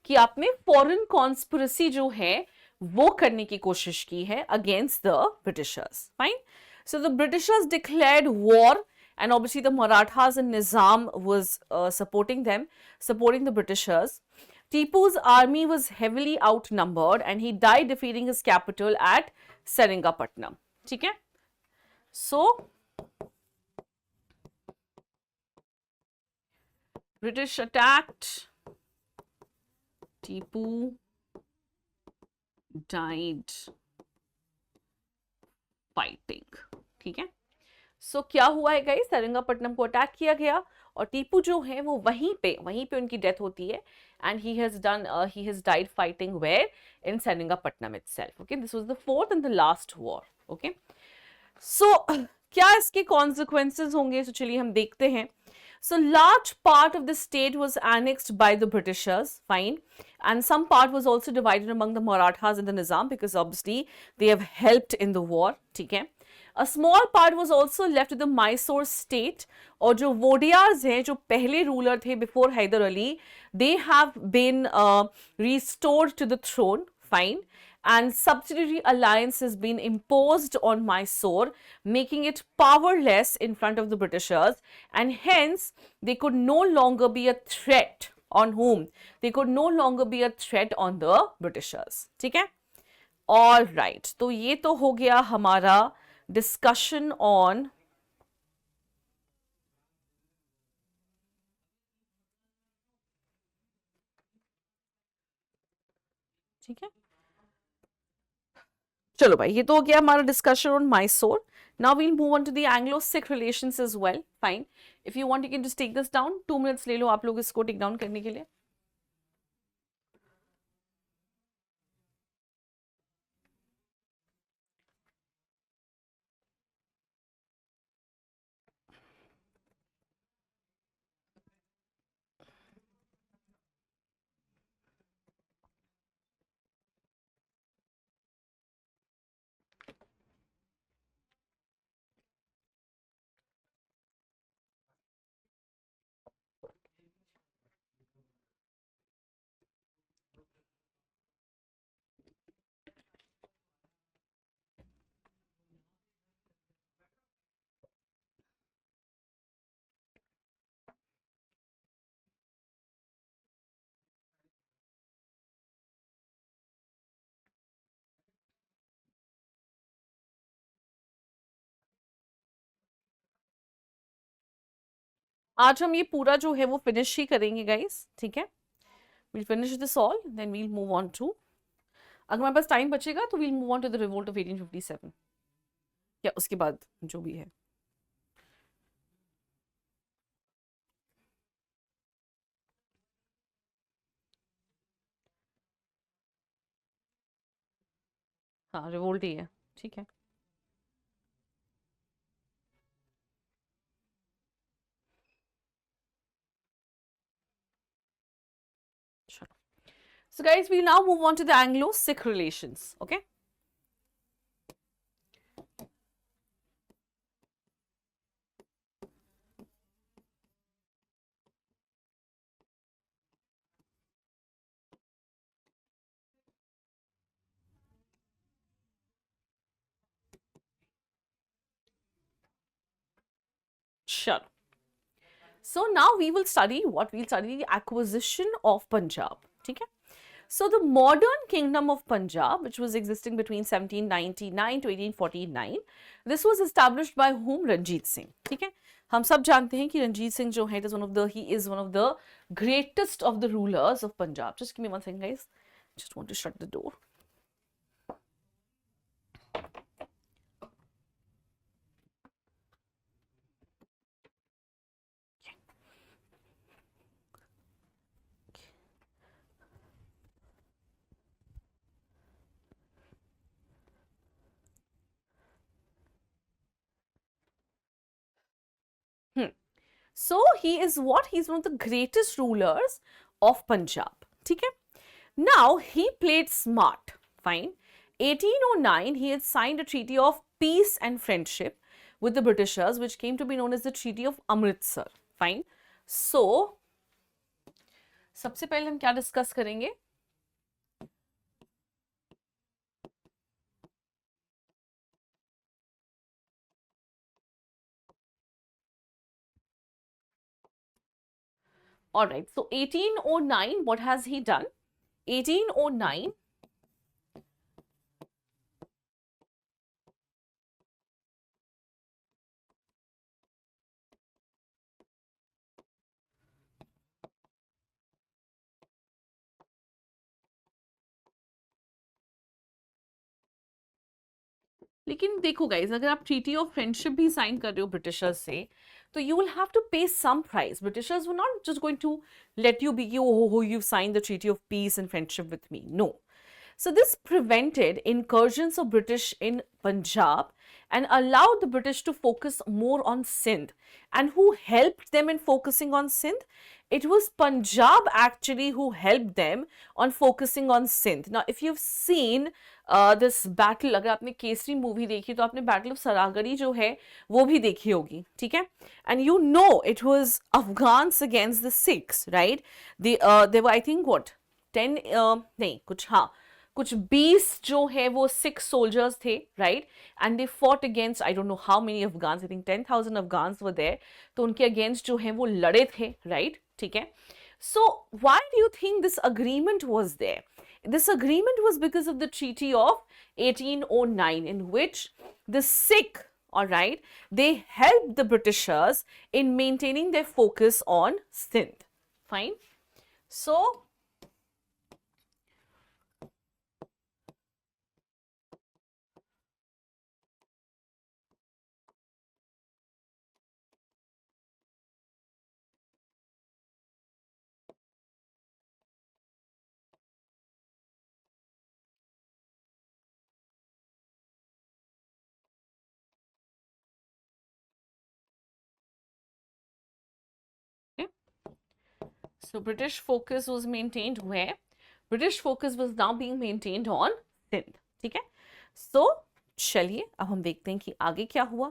कि आपने फॉरेन कॉन्स्पिरेसी जो है वो करने की कोशिश की है against the Britishers. Fine. So the Britishers declared war and obviously the Marathas and Nizam was supporting the Britishers. Tipu's army was heavily outnumbered and he died defeating his capital at Seringapatam. ठीक है. So British attacked. Tipu died fighting. ठीक है. सो क्या हुआ है guys? Seringapatam को attack किया गया और टीपू जो है वो वहीं पे उनकी डेथ होती है and he has died fighting where? In Seringapatam itself. Okay. This was the fourth and the last war. Okay. So क्या इसके कॉन्सिक्वेंसेज होंगे, तो चलिए हम देखते हैं. So large part of the state was annexed by the Britishers, fine, and some part was also divided among the Marathas and the Nizam because obviously they have helped in the war, ठीक है. A small part was also left to the Mysore state, और जो वोडियार्स हैं, जो पहले ruler थे before Hyder Ali, they have been restored to the throne, fine, and subsidiary alliance has been imposed on Mysore, making it powerless in front of the Britishers, and hence they could no longer be a threat on whom? They could no longer be a threat on the Britishers. ठीक है? All right. तो ये तो हो गया हमारा discussion on ठीक है. चलो भाई, ये तो हो गया हमारा discussion on Mysore. Now we'll move on to the Anglo-Sikh relations as well. Fine, if you want you can just take this down. 2 minutes ले लो आप लोग इसको टेक डाउन करने के लिए. आज हम ये पूरा जो है वो फिनिश ही करेंगे गाइस, ठीक है. We'll finish this all, then we'll move on to, अगर हमारे पास टाइम बचेगा तो we'll move on to the revolt of 1857, या उसके बाद जो भी है. हाँ, रिवोल्ट ही है, ठीक है. So guys, we'll now move on to the Anglo-Sikh relations, okay? Sure. So now we will study what? We'll study the acquisition of Punjab, okay? So the modern kingdom of Punjab, which was existing between 1799 to 1849, this was established by whom? Ranjit Singh, ठीक है. हम सब जानते हैं कि रंजीत सिंह जो है, he is one of the greatest of the rulers of Punjab. Just give me one second, guys. Just want to shut the door. So he is what? He's one of the greatest rulers of Punjab. Okay. Now he played smart. Fine. 1809, he had signed a treaty of peace and friendship with the Britishers, which came to be known as the Treaty of Amritsar. Fine. So, सबसे पहले हम क्या discuss करेंगे? All right. So 1809, what has he done? 1809. लेकिन देखो guys, अगर आप treaty of friendship भी साइन कर रहे हो ब्रिटिशर्स से, तो you will have to pay some price. Britishers were not just going to let you be, oh, you signed the treaty of peace and friendship with me. No. So this prevented incursions of British in Punjab, and allowed the British to focus more on Sindh. And who helped them in focusing on Sindh? It was Punjab actually who helped them on focusing on Sindh. Now, if you've seen this battle, अगर आपने Kesari movie देखी तो आपने battle of सरागरी जो है वो भी देखी होगी, ठीक है? And you know it was Afghans against the Sikhs, right? They were, I think, what 10 नहीं कुछ, हाँ कुछ 20 जो है वो सिख सोल्जर्स थे, right, and they fought against I don't know how many Afghans, I think 10,000 Afghans were there, तो उनके अगेंस्ट जो है वो लड़े थे, राइट, ठीक है. So why do you think this agreement was there? This agreement was because of the Treaty of 1809, in which the Sikh, all right, they helped the Britishers in maintaining their focus on Sindh. Fine. So so British focus was maintained where? British focus was now being maintained on Sindh. ठीक है? So चलिए अब हम देखते हैं कि आगे क्या हुआ.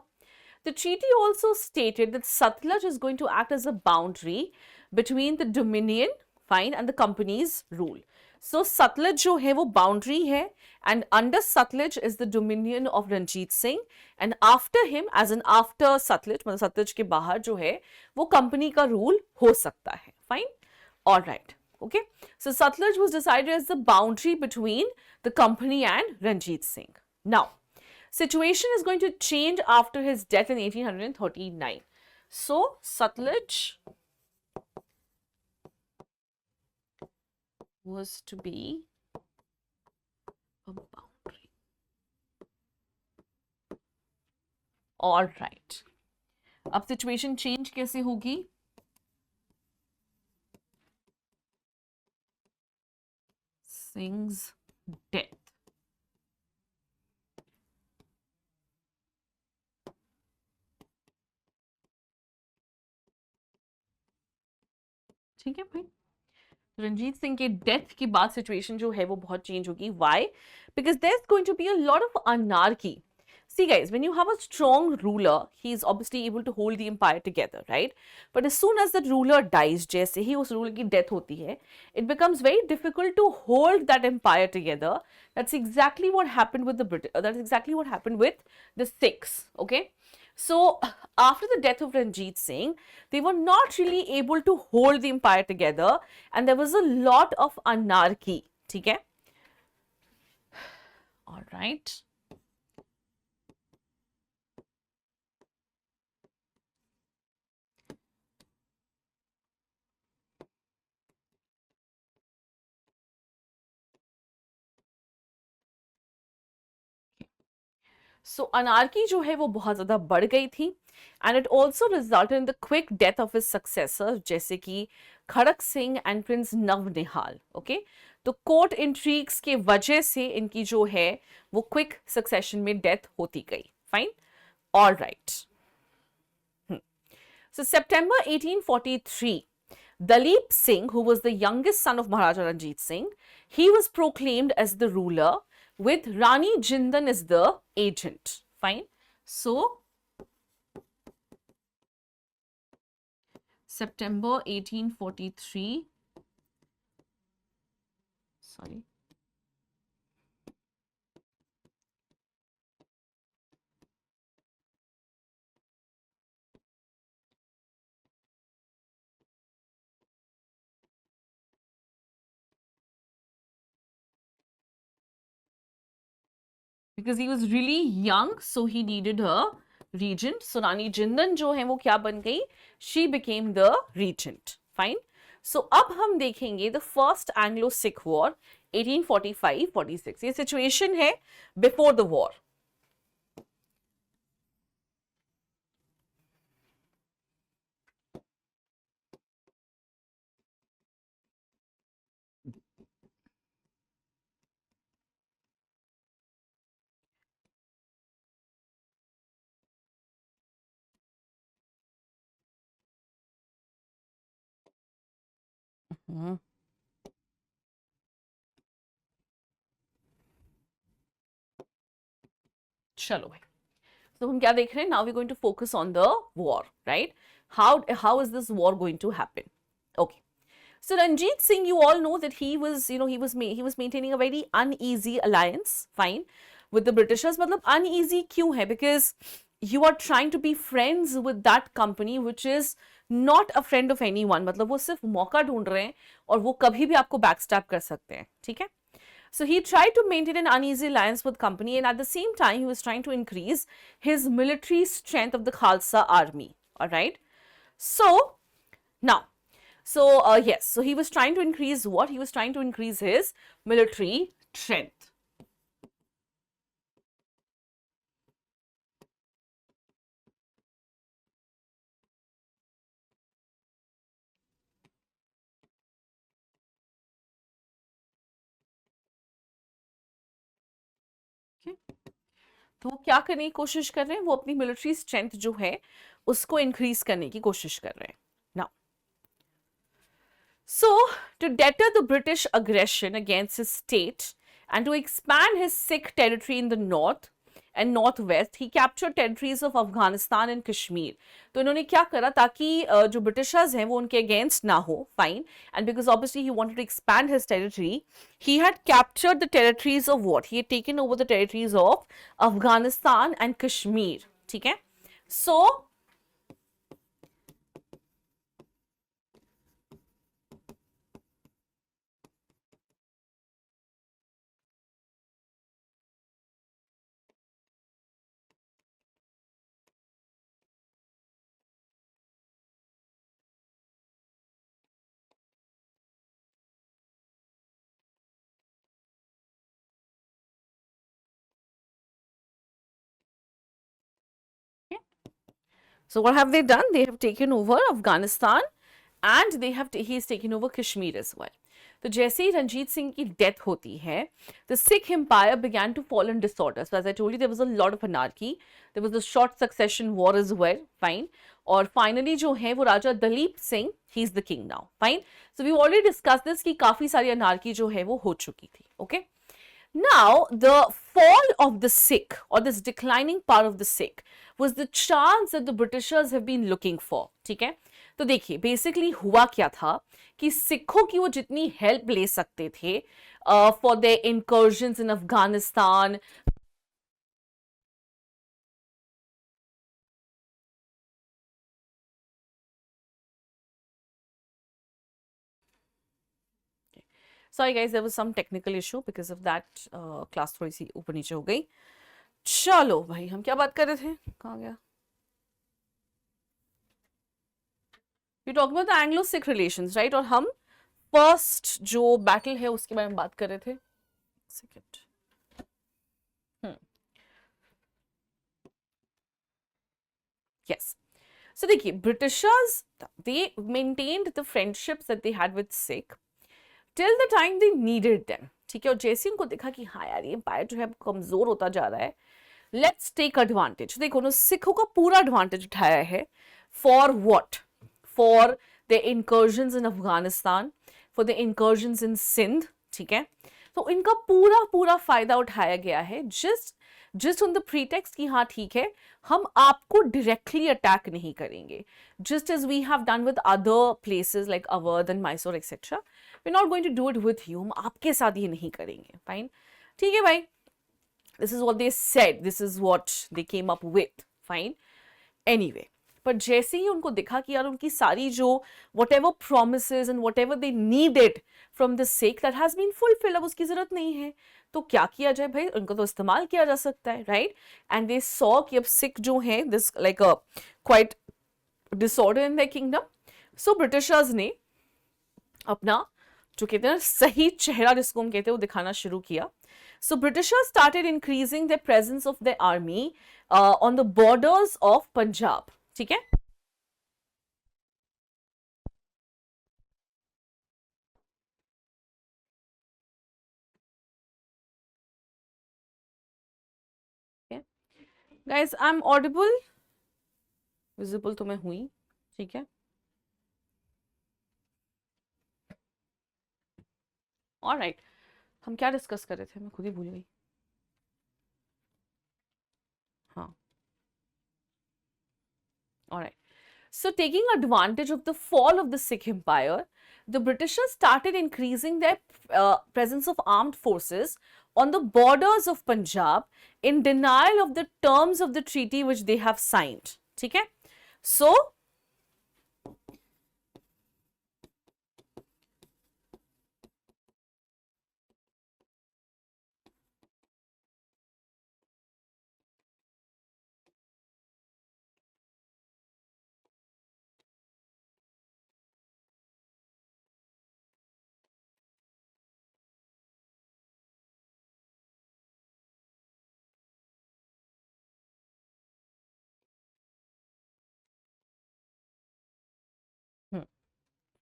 The treaty also stated that Satluj is going to act as a boundary between the Dominion, fine, and the company's rule. So Satluj जो है वो boundary है, and under Satluj is the dominion of Ranjit Singh, and after him, as in after Satluj, मतलब Satluj के बाहर जो है वो company का rule हो सकता है, fine. All right. Okay. So Satluj was decided as the boundary between the company and Ranjit Singh. Now, situation is going to change after his death in 1839. So Satluj was to be a boundary. All right. अब situation change कैसे होगी? Singh's death. ठीक है भाई, रंजीत सिंह के death के बाद situation जो है वो बहुत चेंज होगी. Why? Because there is going to be a lot of anarchy. See guys, when you have a strong ruler, he is obviously able to hold the empire together, right? But as soon as that ruler dies, जैसे ही उस ruler की death होती है, it becomes very difficult to hold that empire together. That's exactly what happened with the British. That's exactly what happened with the Sikhs. Okay, so after the death of Ranjit Singh, they were not really able to hold the empire together, and there was a lot of anarchy. ठीक है? All right. सो anarchy जो है वो बहुत ज़्यादा बढ़ गई थी, and it also resulted in the quick death of his successor, जैसे कि खड़क सिंह एंड प्रिंस नवनिहाल. ओके, तो कोर्ट इंट्रीग्स के वजह से इनकी जो है वो क्विक सक्सेशन में डेथ होती गई. Fine. All right. So September 1843, Dalip Singh, who was the youngest son of Maharaja Ranjit Singh, he was proclaimed as the ruler, with Rani Jindan as the agent. Fine. So September 1843. Sorry. Because he was really young, so he needed a regent. So Rani Jindan जो है वो क्या बन गई? She became the regent. Fine. So अब हम देखेंगे the first Anglo-Sikh war 1845-46. ये situation है before the war. हम्म, चलो भाई, तो हम क्या देख रहे हैं? Now we going to focus on the war, right? How is this war going to happen? Okay, so Ranjit Singh, you all know that he was, he was maintaining a very uneasy alliance, fine, with the Britishers. मतलब uneasy क्यों है? Because you are trying to be friends with that company which is not a friend of anyone. मतलब वो सिर्फ मौका ढूंढ रहे हैं और वो कभी भी आपको backstab कर सकते हैं, ठीक है? So he tried to maintain an uneasy alliance with company, and at the same time he was trying to increase his military strength of the Khalsa army. All right. So now, yes, so he was trying to increase what? He was trying to increase his military strength. Okay. तो वो क्या करने की कोशिश कर रहे हैं? वो अपनी मिलिट्री स्ट्रेंथ जो है उसको इंक्रीज करने की कोशिश कर रहे हैं. Now, so to deter the British aggression against his state and to expand his Sikh territory in the north and northwest, he captured territories of Afghanistan and Kashmir. तो इन्होंने क्या करा ताकि जो ब्रिटिशर्स हैं वो उनके अगेंस्ट ना हो, fine, and because obviously he wanted to expand his territory, he had captured the territories of what? He had taken over the territories of Afghanistan and Kashmir. ठीक है? So So what have they done? They have taken over Afghanistan and he's taken over Kashmir as well. तो जैसे ही रंजीत सिंह की death होती है, the Sikh empire began to fall in disorder. So as I told you, there was a lot of anarchy. There was a short succession war as well, fine. और finally जो है वो राजा Dalip Singh, he is the king now, fine. So we've already discussed this कि काफी सारी anarchy जो है वो हो चुकी थी, okay. Now, the fall of the Sikh, or this declining power of the Sikh, was the chance that the Britishers have been looking for. ठीक है? तो देखिए, बेसिकली हुआ क्या था कि सिखों की वो जितनी हेल्प ले सकते थे for the incursions in Afghanistan. Sorry guys, there was some technical issue because of that. Class थोड़ी सी ऊपर नीचे हो गई. चलो भाई, हम क्या बात कर रहे थे? कहाँ गया? We talk about the Anglo-Sikh relations, right? और हम फर्स्ट जो बैटल है उसके बारे में बात कर रहे थे. सेकेंड. Yes. So देखिए, Britishers, they maintained the friendships that they had with Sikh till the time they needed them. ठीक है? और जैसे उनको देखा कि हाँ यार, ये एम्पायर जो है कमजोर होता जा रहा है, लेट्स टेक एडवांटेज. देखो ना, सिखों का पूरा एडवांटेज उठाया है. For what? For the incursions in Afghanistan, for the incursions in Sindh. ठीक है? तो इनका पूरा पूरा फायदा उठाया गया है जस्ट ऑन द प्रीटेक्स्ट कि हाँ ठीक है, हम आपको डायरेक्टली अटैक नहीं करेंगे, just as we have done with other places like Awadh and Mysore etcetera. We are not going to do it with you. हम आपके साथ ये नहीं करेंगे. फाइन, ठीक है भाई. This is what they said, this is what they came up with. Fine, anyway. पर जैसे ही उनको दिखा कि यार उनकी सारी जो whatever promises and whatever they needed from the Sikh that has been fulfilled, अब उसकी जरूरत नहीं है, तो क्या किया जाए भाई? उनको तो इस्तेमाल किया जा सकता है, राइट? एंड दे सॉ कि अब सिख जो है this like a quite disorder in the kingdom. So Britishers ने अपना जो कहते हैं सही चेहरा जिसको हम कहते हैं वो दिखाना शुरू किया. So Britishers started increasing their presence of their army on the borders of Punjab. ठीक है? Guys, I'm audible, visible तो मैं हुई, ठीक है? ऑलराइट, हम क्या डिस्कस कर रहे थे, मैं खुद ही भूल गई. हाँ, alright. So, taking advantage of the fall of the Sikh Empire, the Britishers started increasing their presence of armed forces on the borders of Punjab in denial of the terms of the treaty which they have signed. ठीक है? So,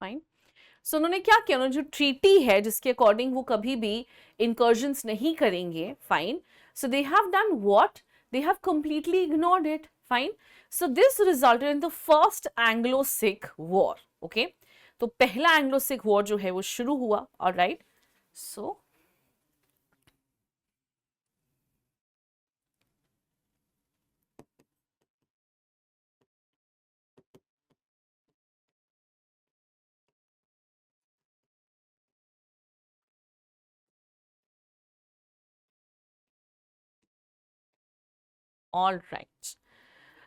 fine. सो उन्होंने क्या किया, उन्होंने जो treaty है जिसके according वो कभी भी इंकर्जन्स नहीं करेंगे, fine. So they have done what, they have completely ignored it, fine. So this resulted in the first Anglo Sikh war. Okay, तो पहला एंग्लो सिख वॉर जो है वो शुरू हुआ. Alright, so alright.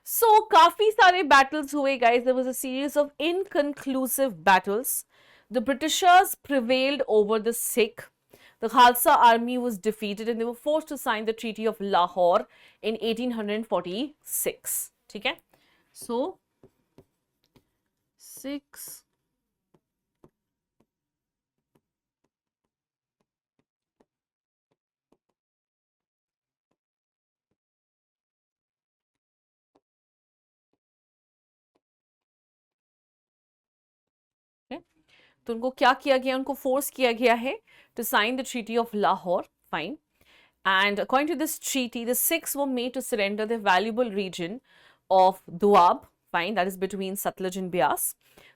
So काफी सारे battles हुए guys. There was a series of inconclusive battles. The Britishers prevailed over the Sikh. The Khalsa army was defeated and they were forced to sign the Treaty of Lahore in 1846. ठीक है? So 6. तो उनको क्या किया गया, उनको force किया गया है to sign the treaty of Lahore. Fine. And according to this treaty, the Sikhs were made to surrender their valuable region of Doab, fine, that is between Satluj and Beas.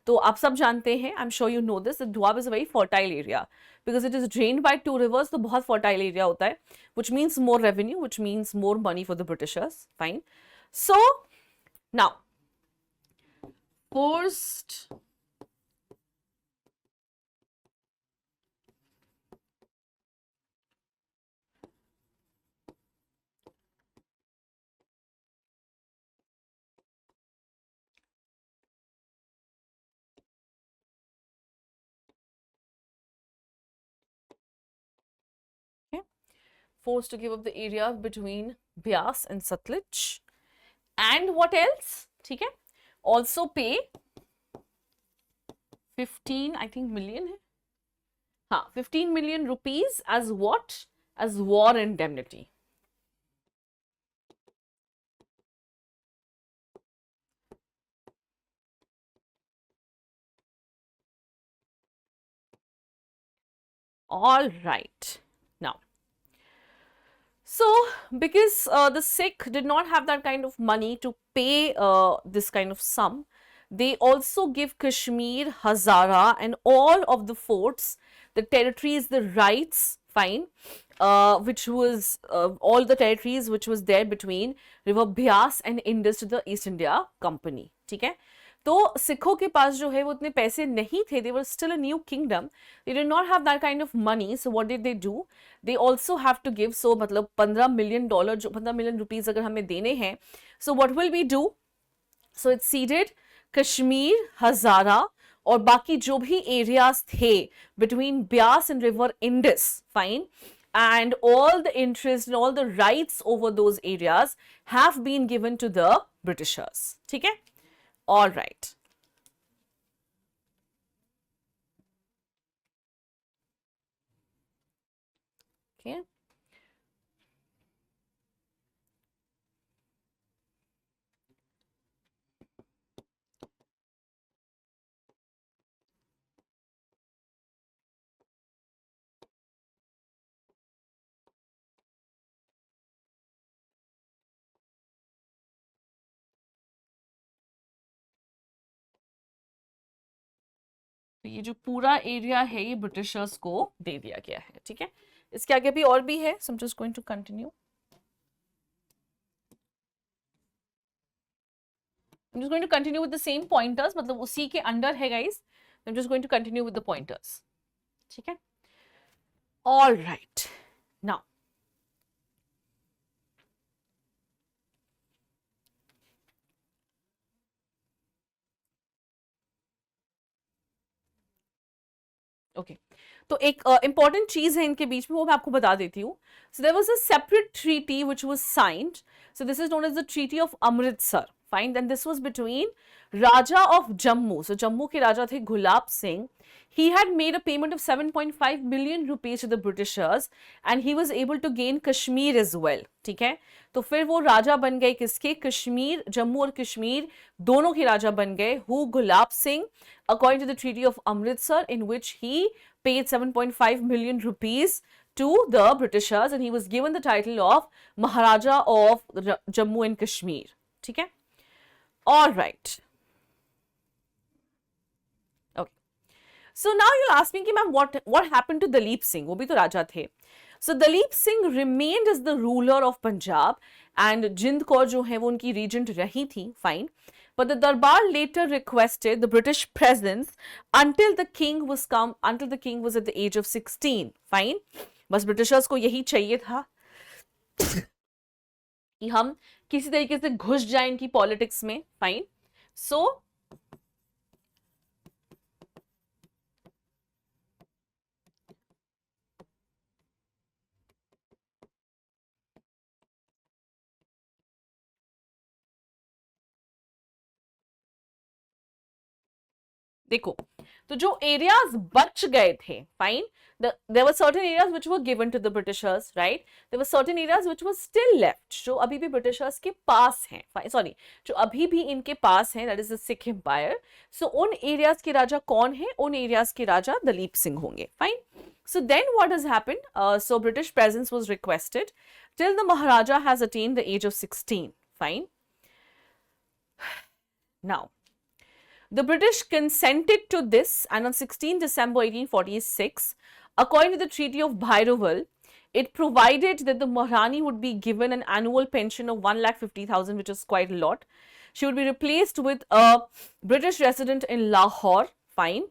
तो आप सब जानते हैं, I'm sure you know this, that Doab is a very fertile area because it is drained by 2 rivers. तो बहुत fertile area होता है, which means more revenue, which means more money for the Britishers. Fine. So now, forced forced to give up the area between Beas and Satluj. And what else? ठीक है? Also pay 15, I think million है. हाँ, 15 million rupees as what? As war indemnity. All right. Now, so because the Sikh did not have that kind of money to pay this kind of sum, they also give Kashmir, Hazara, and all of the forts, the territories, the rights, fine, which was all the territories which was there between river Beas and Indus to the East India Company. ठीक है? तो सिखों के पास जो है वो उतने पैसे नहीं थे. They were still a new kingdom. They did not have that kind of money. So what did they do? They also have to give. So मतलब $15 million जो 15 million rupees अगर हमें देने हैं. So what will we do? So it ceded Kashmir, हजारा और बाकी जो भी एरियाज थे between Beas and river Indus, fine, and all the interest and all the rights over those areas have been given to the Britishers. ठीक है? All right. Okay. तो ये जो पूरा एरिया है ये ब्रिटिशर्स को दे दिया गया है, ठीक है। इसके आगे भी और भी है, so I am just going to continue. I'm just going to continue with the same pointers, मतलब उसी के अंडर है guys. I'm just going to continue with the pointers. ठीक है? All right. Now, okay. तो एक important चीज है इनके बीच में, वो मैं आपको बता देती हूँ. So there was a separate treaty which was signed. So this is known as the Treaty of Amritsar. Fine. Then this was between Raja of Jammu. So Jammu के राजा थे Gulab Singh. He had made a payment of 7.5 million rupees to the Britishers and he was able to gain Kashmir as well. ठीक है, तो फिर वो राजा बन गए किसके? कश्मीर, जम्मू और कश्मीर दोनों के राजा बन गए. Who? Gulab Singh, according to the Treaty of Amritsar, in which he paid 7.5 million rupees to the Britishers and he was given the title of Maharaja of Jammu and Kashmir. ठीक है? All right. Okay. So now you'll ask me कि ma'am what happened to Dalip Singh? वो भी तो राजा थे. So Dalip Singh remained as the ruler of Punjab and Jind Kaur जो है वो उनकी regent रही थी. Fine. But the Darbar later requested the British presence until the king was at the age of 16. Fine. बस Britishers को यही चाहिए था कि हम किसी तरीके से घुस जाएं इनकी पॉलिटिक्स में. फाइन. सो देखो, तो जो एरियाज बच गए थे, fine, there were certain areas which were given to the Britishers, right? There were certain areas which were still left, जो अभी भी Britishers के पास हैं, sorry, जो अभी भी इनके पास हैं, that is the Sikh Empire. So उन areas के राजा कौन हैं? उन areas के राजा दलीप सिंह होंगे, fine. So then what has happened? So British presence was requested till the Maharaja has attained the age of 16, fine. Now, the British consented to this, and on 16 December 1846, according to the Treaty of Bhairoval, it provided that the Maharani would be given an annual pension of 1,50,000, which is quite a lot. She would be replaced with a British resident in Lahore, fine.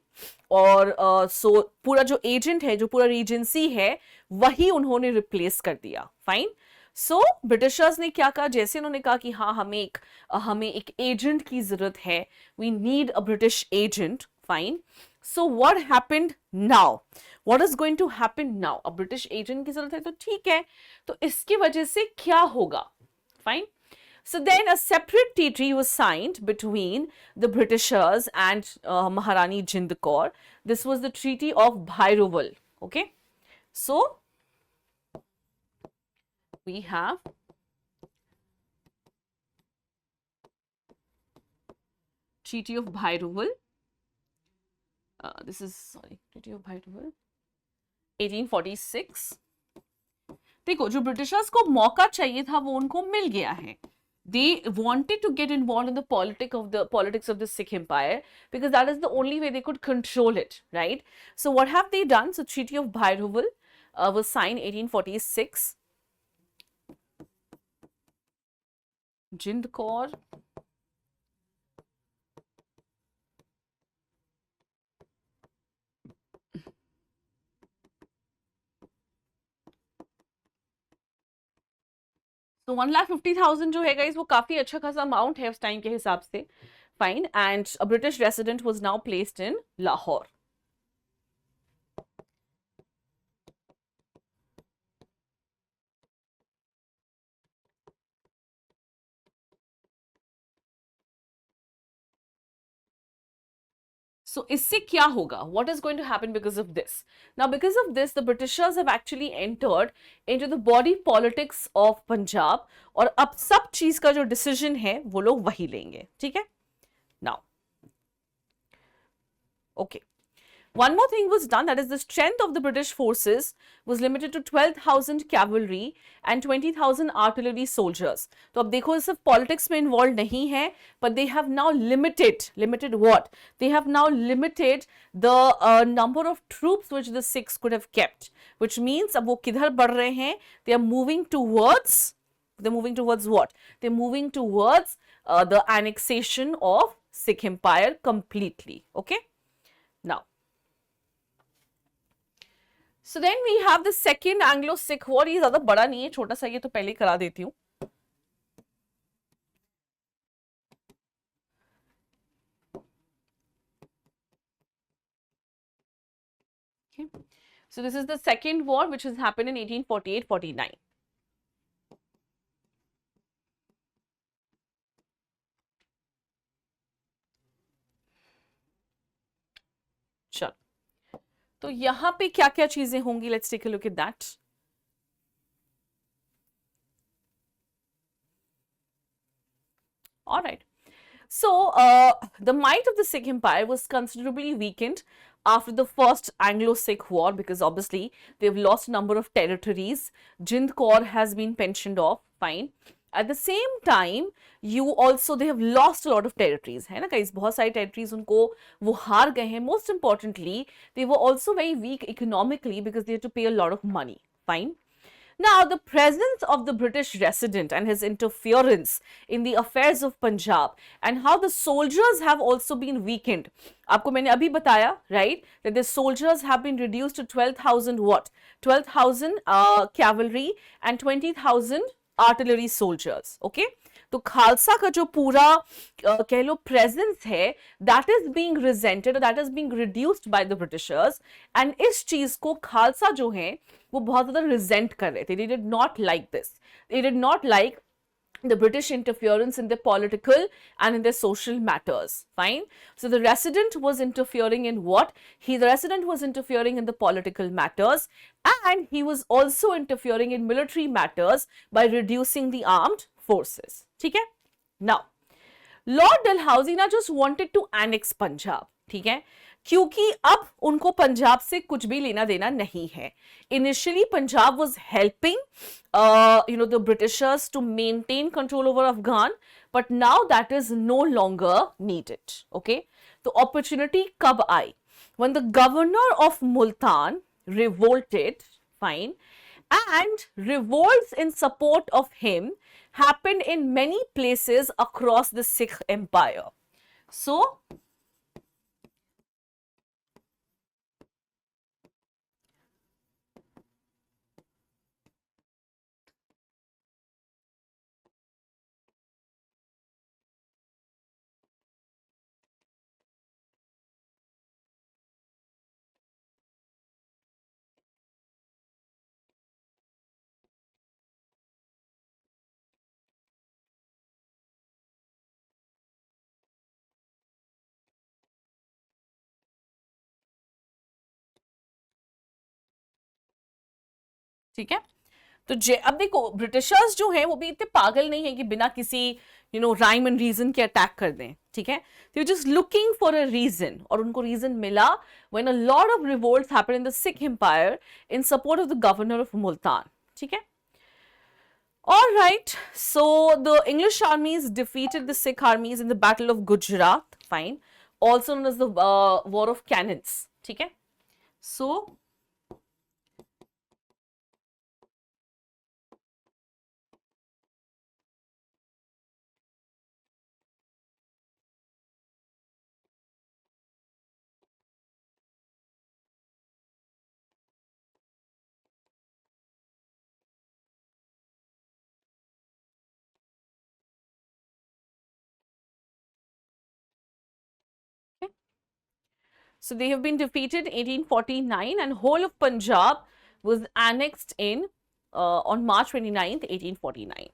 और so पूरा जो agent है, जो पूरा Regency है, वही उन्होंने replace कर दिया. फाइन. सो ब्रिटिशर्स ने क्या कहा? जैसे उन्होंने कहा कि हाँ हमें एक एजेंट की जरूरत है, we need a British agent. Fine. So what happened now? What is going to happen now? अब ब्रिटिश एजेंट की जरूरत है तो ठीक है, तो इसकी वजह से क्या होगा? Fine. So then a separate treaty was signed between the Britishers and Maharani Jind Kaur. This was the Treaty of Bhairoval. Okay. So we have Treaty of Bhairoval. This is, sorry, Treaty of Bhairoval 1846. देखो, जो Britishers को मौका चाहिए था वो उनको मिल गया है. They wanted to get involved in the politics of the Sikh Empire because that is the only way they could control it, right? So what have they done? So Treaty of Bhairoval was signed 1846. Jind Kaur तो 1,50,000 जो है guys वो काफी अच्छा खासा amount है उस time के हिसाब से. Fine. And a British resident was now placed in Lahore. So इससे क्या होगा? What is going to happen because of this? Now because of this, the Britishers have actually entered into the body politics of Punjab और अब सब चीज का जो decision है वो लोग वही लेंगे. ठीक है? Now, okay. One more thing was done, that is the strength of the British forces was limited to 12,000 cavalry and 20,000 artillery soldiers. तो अब देखो सिर्फ politics में involved नहीं है, but they have now limited what? They have now limited the number of troops which the Sikhs could have kept, which means अब वो किधर बढ़ रहे हैं? They are moving towards what? They're moving towards the annexation of Sikh Empire completely. Okay? Now, so then we have the second Anglo-Sikh war. ये ज्यादा बड़ा नहीं है, छोटा सा, ये तो पहले करा देती हूँ. Okay. So this is the second war which has happened in 1848-49. चलो, तो यहाँ पे क्या क्या चीजें होंगी? Let's take a look at that. All right. So, the might of the Sikh Empire was considerably weakened after the first Anglo-Sikh war, because obviously they've lost a number of territories. Jind Kaur has been pensioned off, fine. At the same time, they have lost a lot of territories, है ना guys? बहुत सारी territories उनको वो हार गए हैं. Most importantly, they were also very weak economically because they had to pay a lot of money, fine. Now, the presence of the British resident and his interference in the affairs of Punjab and how the soldiers have also been weakened. आपको मैंने अभी बताया, right, that the soldiers have been reduced to 12,000 what? 12,000 cavalry and 20,000 artillery soldiers. Okay? तो खालसा का जो पूरा कह लो presence है, that is being resented, that is being reduced by the Britishers, and इस चीज को खालसा जो है वो बहुत ज्यादा रिजेंट कर रहे थे. They did not like this, they did not like the British interference in their political and in their social matters. Fine. So the resident was interfering in what? The resident was interfering in the political matters, and he was also interfering in military matters by reducing the armed forces. ठीक है? Now, Lord Dalhousie ना just wanted to annex Punjab. ठीक है? क्योंकि अब उनको पंजाब से कुछ भी लेना देना नहीं है. Initially, Punjab was helping, the Britishers to maintain control over Afghan, but now that is no longer needed. Okay, तो opportunity कब आई? When the governor of Multan revolted, fine, and revolts in support of him happened in many places across the Sikh Empire. So, ठीक है, तो अब देखो Britishers जो हैं वो भी इतने पागल नहीं है कि बिना किसी राइम एंड रीजन के अटैक कर दें. ठीक है, they were just looking for a reason, और उनको रीजन मिला when a lot of revolts happened in the Sikh empire in support of the governor of Multan. ठीक है. All right, so the English armies defeated the Sikh armies in the Battle of Gujarat, fine, also known as the War of Cannons. ठीक है. So So they have been defeated in 1849, and whole of Punjab was annexed in on March 29th, 1849.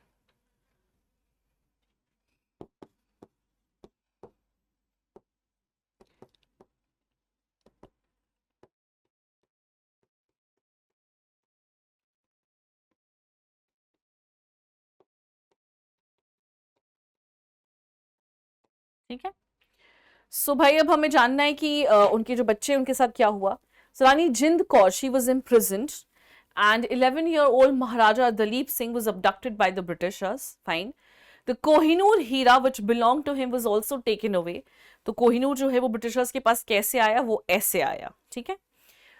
ठीक है. सो भाई अब हमें जानना है कि उनके जो बच्चे हैं उनके साथ क्या हुआ. So Rani Jind Kaur, she was imprisoned, and 11-year-old Maharaja Dalip Singh was abducted by the Britishers. Fine. The Kohinoor Heera which belonged to him was also taken away. तो कोहिनूर जो है वो ब्रिटिशर्स के पास कैसे आया, वो ऐसे आया. ठीक है.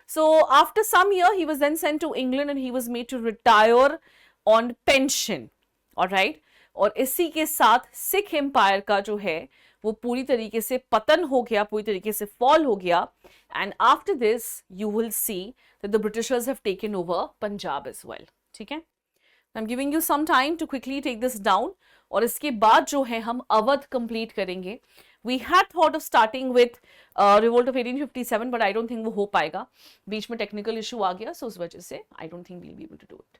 So after some year he was then sent to England and he was made to retire on pension. Alright. और इसी के साथ सिख एम्पायर का जो है वो पूरी तरीके से पतन हो गया, पूरी तरीके से फॉल हो गया. And after this you will see that the Britishers have taken over Punjab as well. ठीक है. I am giving you some time to quickly take this down. और इसके बाद जो है हम अवध कंप्लीट करेंगे. We had thought of starting with revolt of 1857 but I don't think वो हो पाएगा. बीच में टेक्निकल इशू आ गया, सो उस वजह से I don't think we'll be able to do it.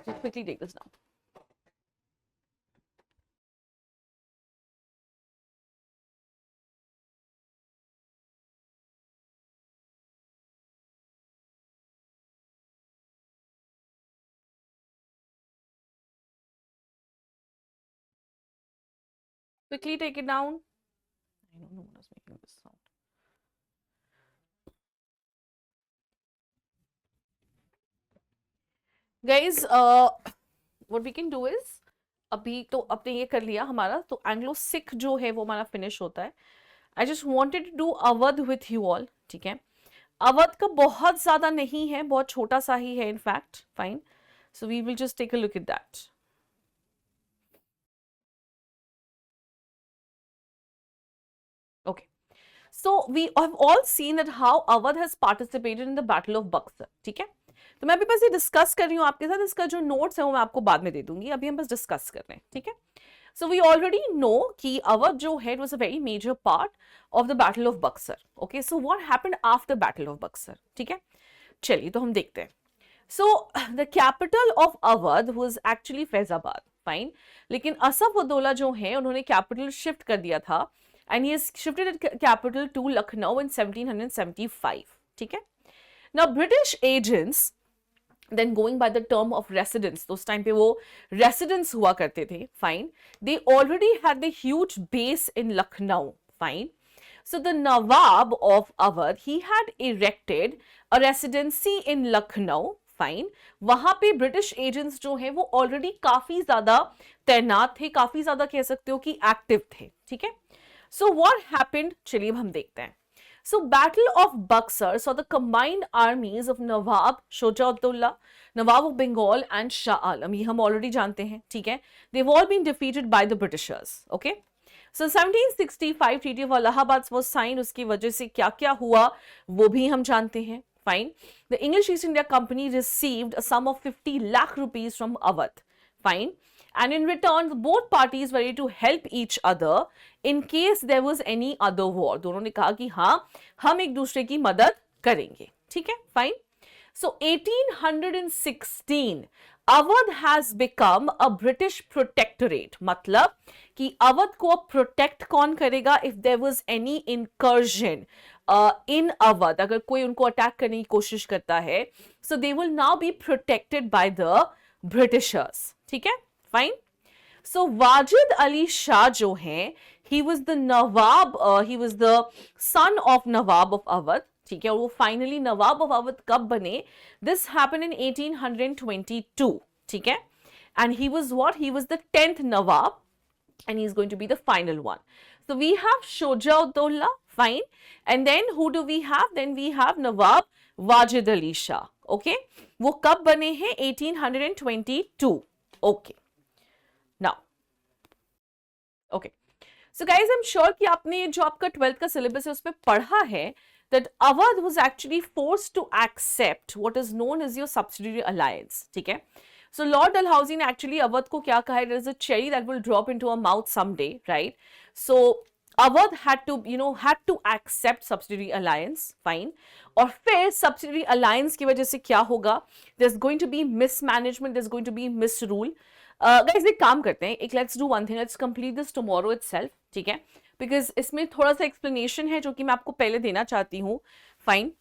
So quickly take this down. Quickly take it down. I don't know what is making this sound. Guys, what we can do is अभी तो अपने ये कर लिया हमारा, तो Anglo Sikh जो है वो हमारा फिनिश होता है. I just wanted to do Awadh with you all. ठीक है. अवध का बहुत ज्यादा नहीं है, बहुत छोटा सा ही है in fact. Fine. So we will just take a look at that. Okay. So we have all seen that how Awadh has participated in the Battle of Buxar. ठीक है. तो मैं अभी बस ये डिस्कस कर रही हूँ आपके साथ. इसका जो नोट्स है वो मैं आपको बाद में दे दूंगी. अभी हम बस डिस्कस कर रहे हैं. ठीक है. सो वी ऑलरेडी नो कि अवध जो है it was a very major part of the battle of Buxar. Okay. So what happened after battle of Buxar. ठीक है. चलिए तो हम देखते हैं. So the capital of Awadh was actually Faizabad. Fine. लेकिन असफ-उद-दौला जो है उन्होंने कैपिटल शिफ्ट कर दिया था. And he has shifted its capital to Lucknow in 1775. ठीक है. Now British agents, then going by the term of residence, उस टाइम पे वो residents हुआ करते थे. Fine. They already had the huge base in Lucknow. Fine. So the Nawab of Awadh, he had erected a residency in Lucknow. Fine. वहां पे British agents जो है वो ऑलरेडी काफी ज्यादा तैनात थे, काफी ज्यादा कह सकते हो कि एक्टिव थे. ठीक है. So what happened? चलिए हम देखते हैं. So Battle of Buxar saw the combined armies of Nawab Shuja'ud-Dawla, Nawab of Bengal and Shah Alam. ये हम already जानते हैं. ठीक है. They've all been defeated by the Britishers. Okay. So 1765 Treaty of Allahabad was signed. उसकी वजह से क्या क्या हुआ वो भी हम जानते हैं. Fine. The English East India Company received a sum of 50 lakh rupees from Awadh. Fine. And in return, both parties were ready to help each other in case there was any other war. दोनों ने कहा कि हाँ हम एक दूसरे की मदद करेंगे. ठीक है. Fine. So 1816 Awadh has become a British protectorate. मतलब कि अवध को प्रोटेक्ट कौन करेगा if there was any incursion in Awadh. अगर कोई उनको अटैक करने की कोशिश करता है, so they will now be protected by the Britishers. ठीक है. फाइन. सो वाजिद अली शाह जो है he was the Nawab, he was the son of Nawab of Awadh. ठीक है. और वो फाइनली नवाब ऑफ अवध कब बने? This happened in 1822. ठीक है. And he was what? He was the 10th Nawab and he is going to be the final one. So we have Shuja'ud-Dawla. Fine. And then who do we have? Then we have Nawab Wajid Ali Shah. Okay. वो कब बने हैं? 1822. Okay. Now, okay. So guys, I'm sure कि आपने जो आपका 12th का syllabus है उसमें पढ़ा है that Awadh was actually forced to accept what is known as your subsidiary alliance. ठीक है. So Lord Dalhousie ने actually Awadh को क्या कहा है? There is a cherry that will drop into our mouth someday, right? So Awadh had to accept subsidiary alliance. Fine. और फिर subsidiary alliance की वजह से क्या होगा? There's going to be mismanagement, there's going to be misrule. Guys एक काम करते हैं, एक let's do one thing, let's complete this tomorrow itself. ठीक है. बिकॉज इसमें थोड़ा सा एक्सप्लेनेशन है जो कि मैं आपको पहले देना चाहती हूँ. Fine.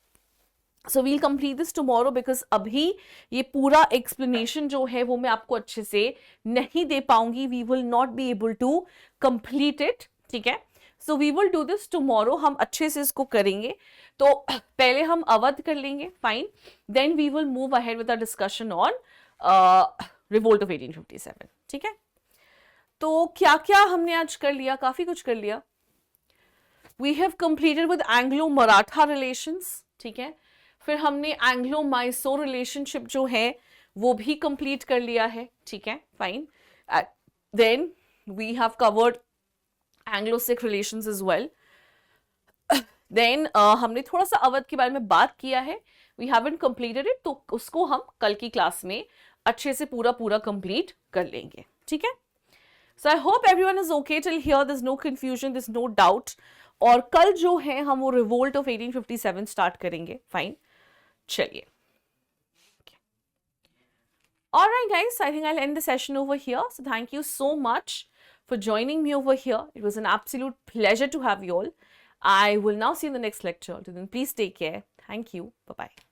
So we'll complete this tomorrow because अभी ये पूरा एक्सप्लेनेशन जो है वो मैं आपको अच्छे से नहीं दे पाऊंगी. We will not be able to complete it. ठीक है. So we will do this tomorrow, हम अच्छे से इसको करेंगे. तो पहले हम अवध कर लेंगे, fine. Then we will move ahead with a discussion on revolt of 1857. ठीक है. तो क्या क्या हमने आज कर लिया, काफी कुछ कर लिया. We have completed with Anglo Maratha relations. ठीक है. फिर हमने एंग्लो माइसोर रिलेशनशिप जो है वो भी कंप्लीट कर लिया है. ठीक है, fine. Then we have covered Anglo Sikh relations as well. देन हमने थोड़ा सा अवध के बारे में बात किया है. वी हैवंट कंप्लीटेड इट, तो उसको हम कल की क्लास में अच्छे से पूरा कंप्लीट कर लेंगे. ठीक है. So I hope everyone is okay till here. There is no confusion, there is no doubt. और कल जो है हम वो रिवोल्ट ऑफ 1857 स्टार्ट करेंगे. फाइन. चलिए. All right, guys, I think I'll end the session over here. So thank you so much for joining me over here. It was an absolute pleasure to have you all. I will now see you in the next lecture. Till then, please take care. Thank you. Bye-bye.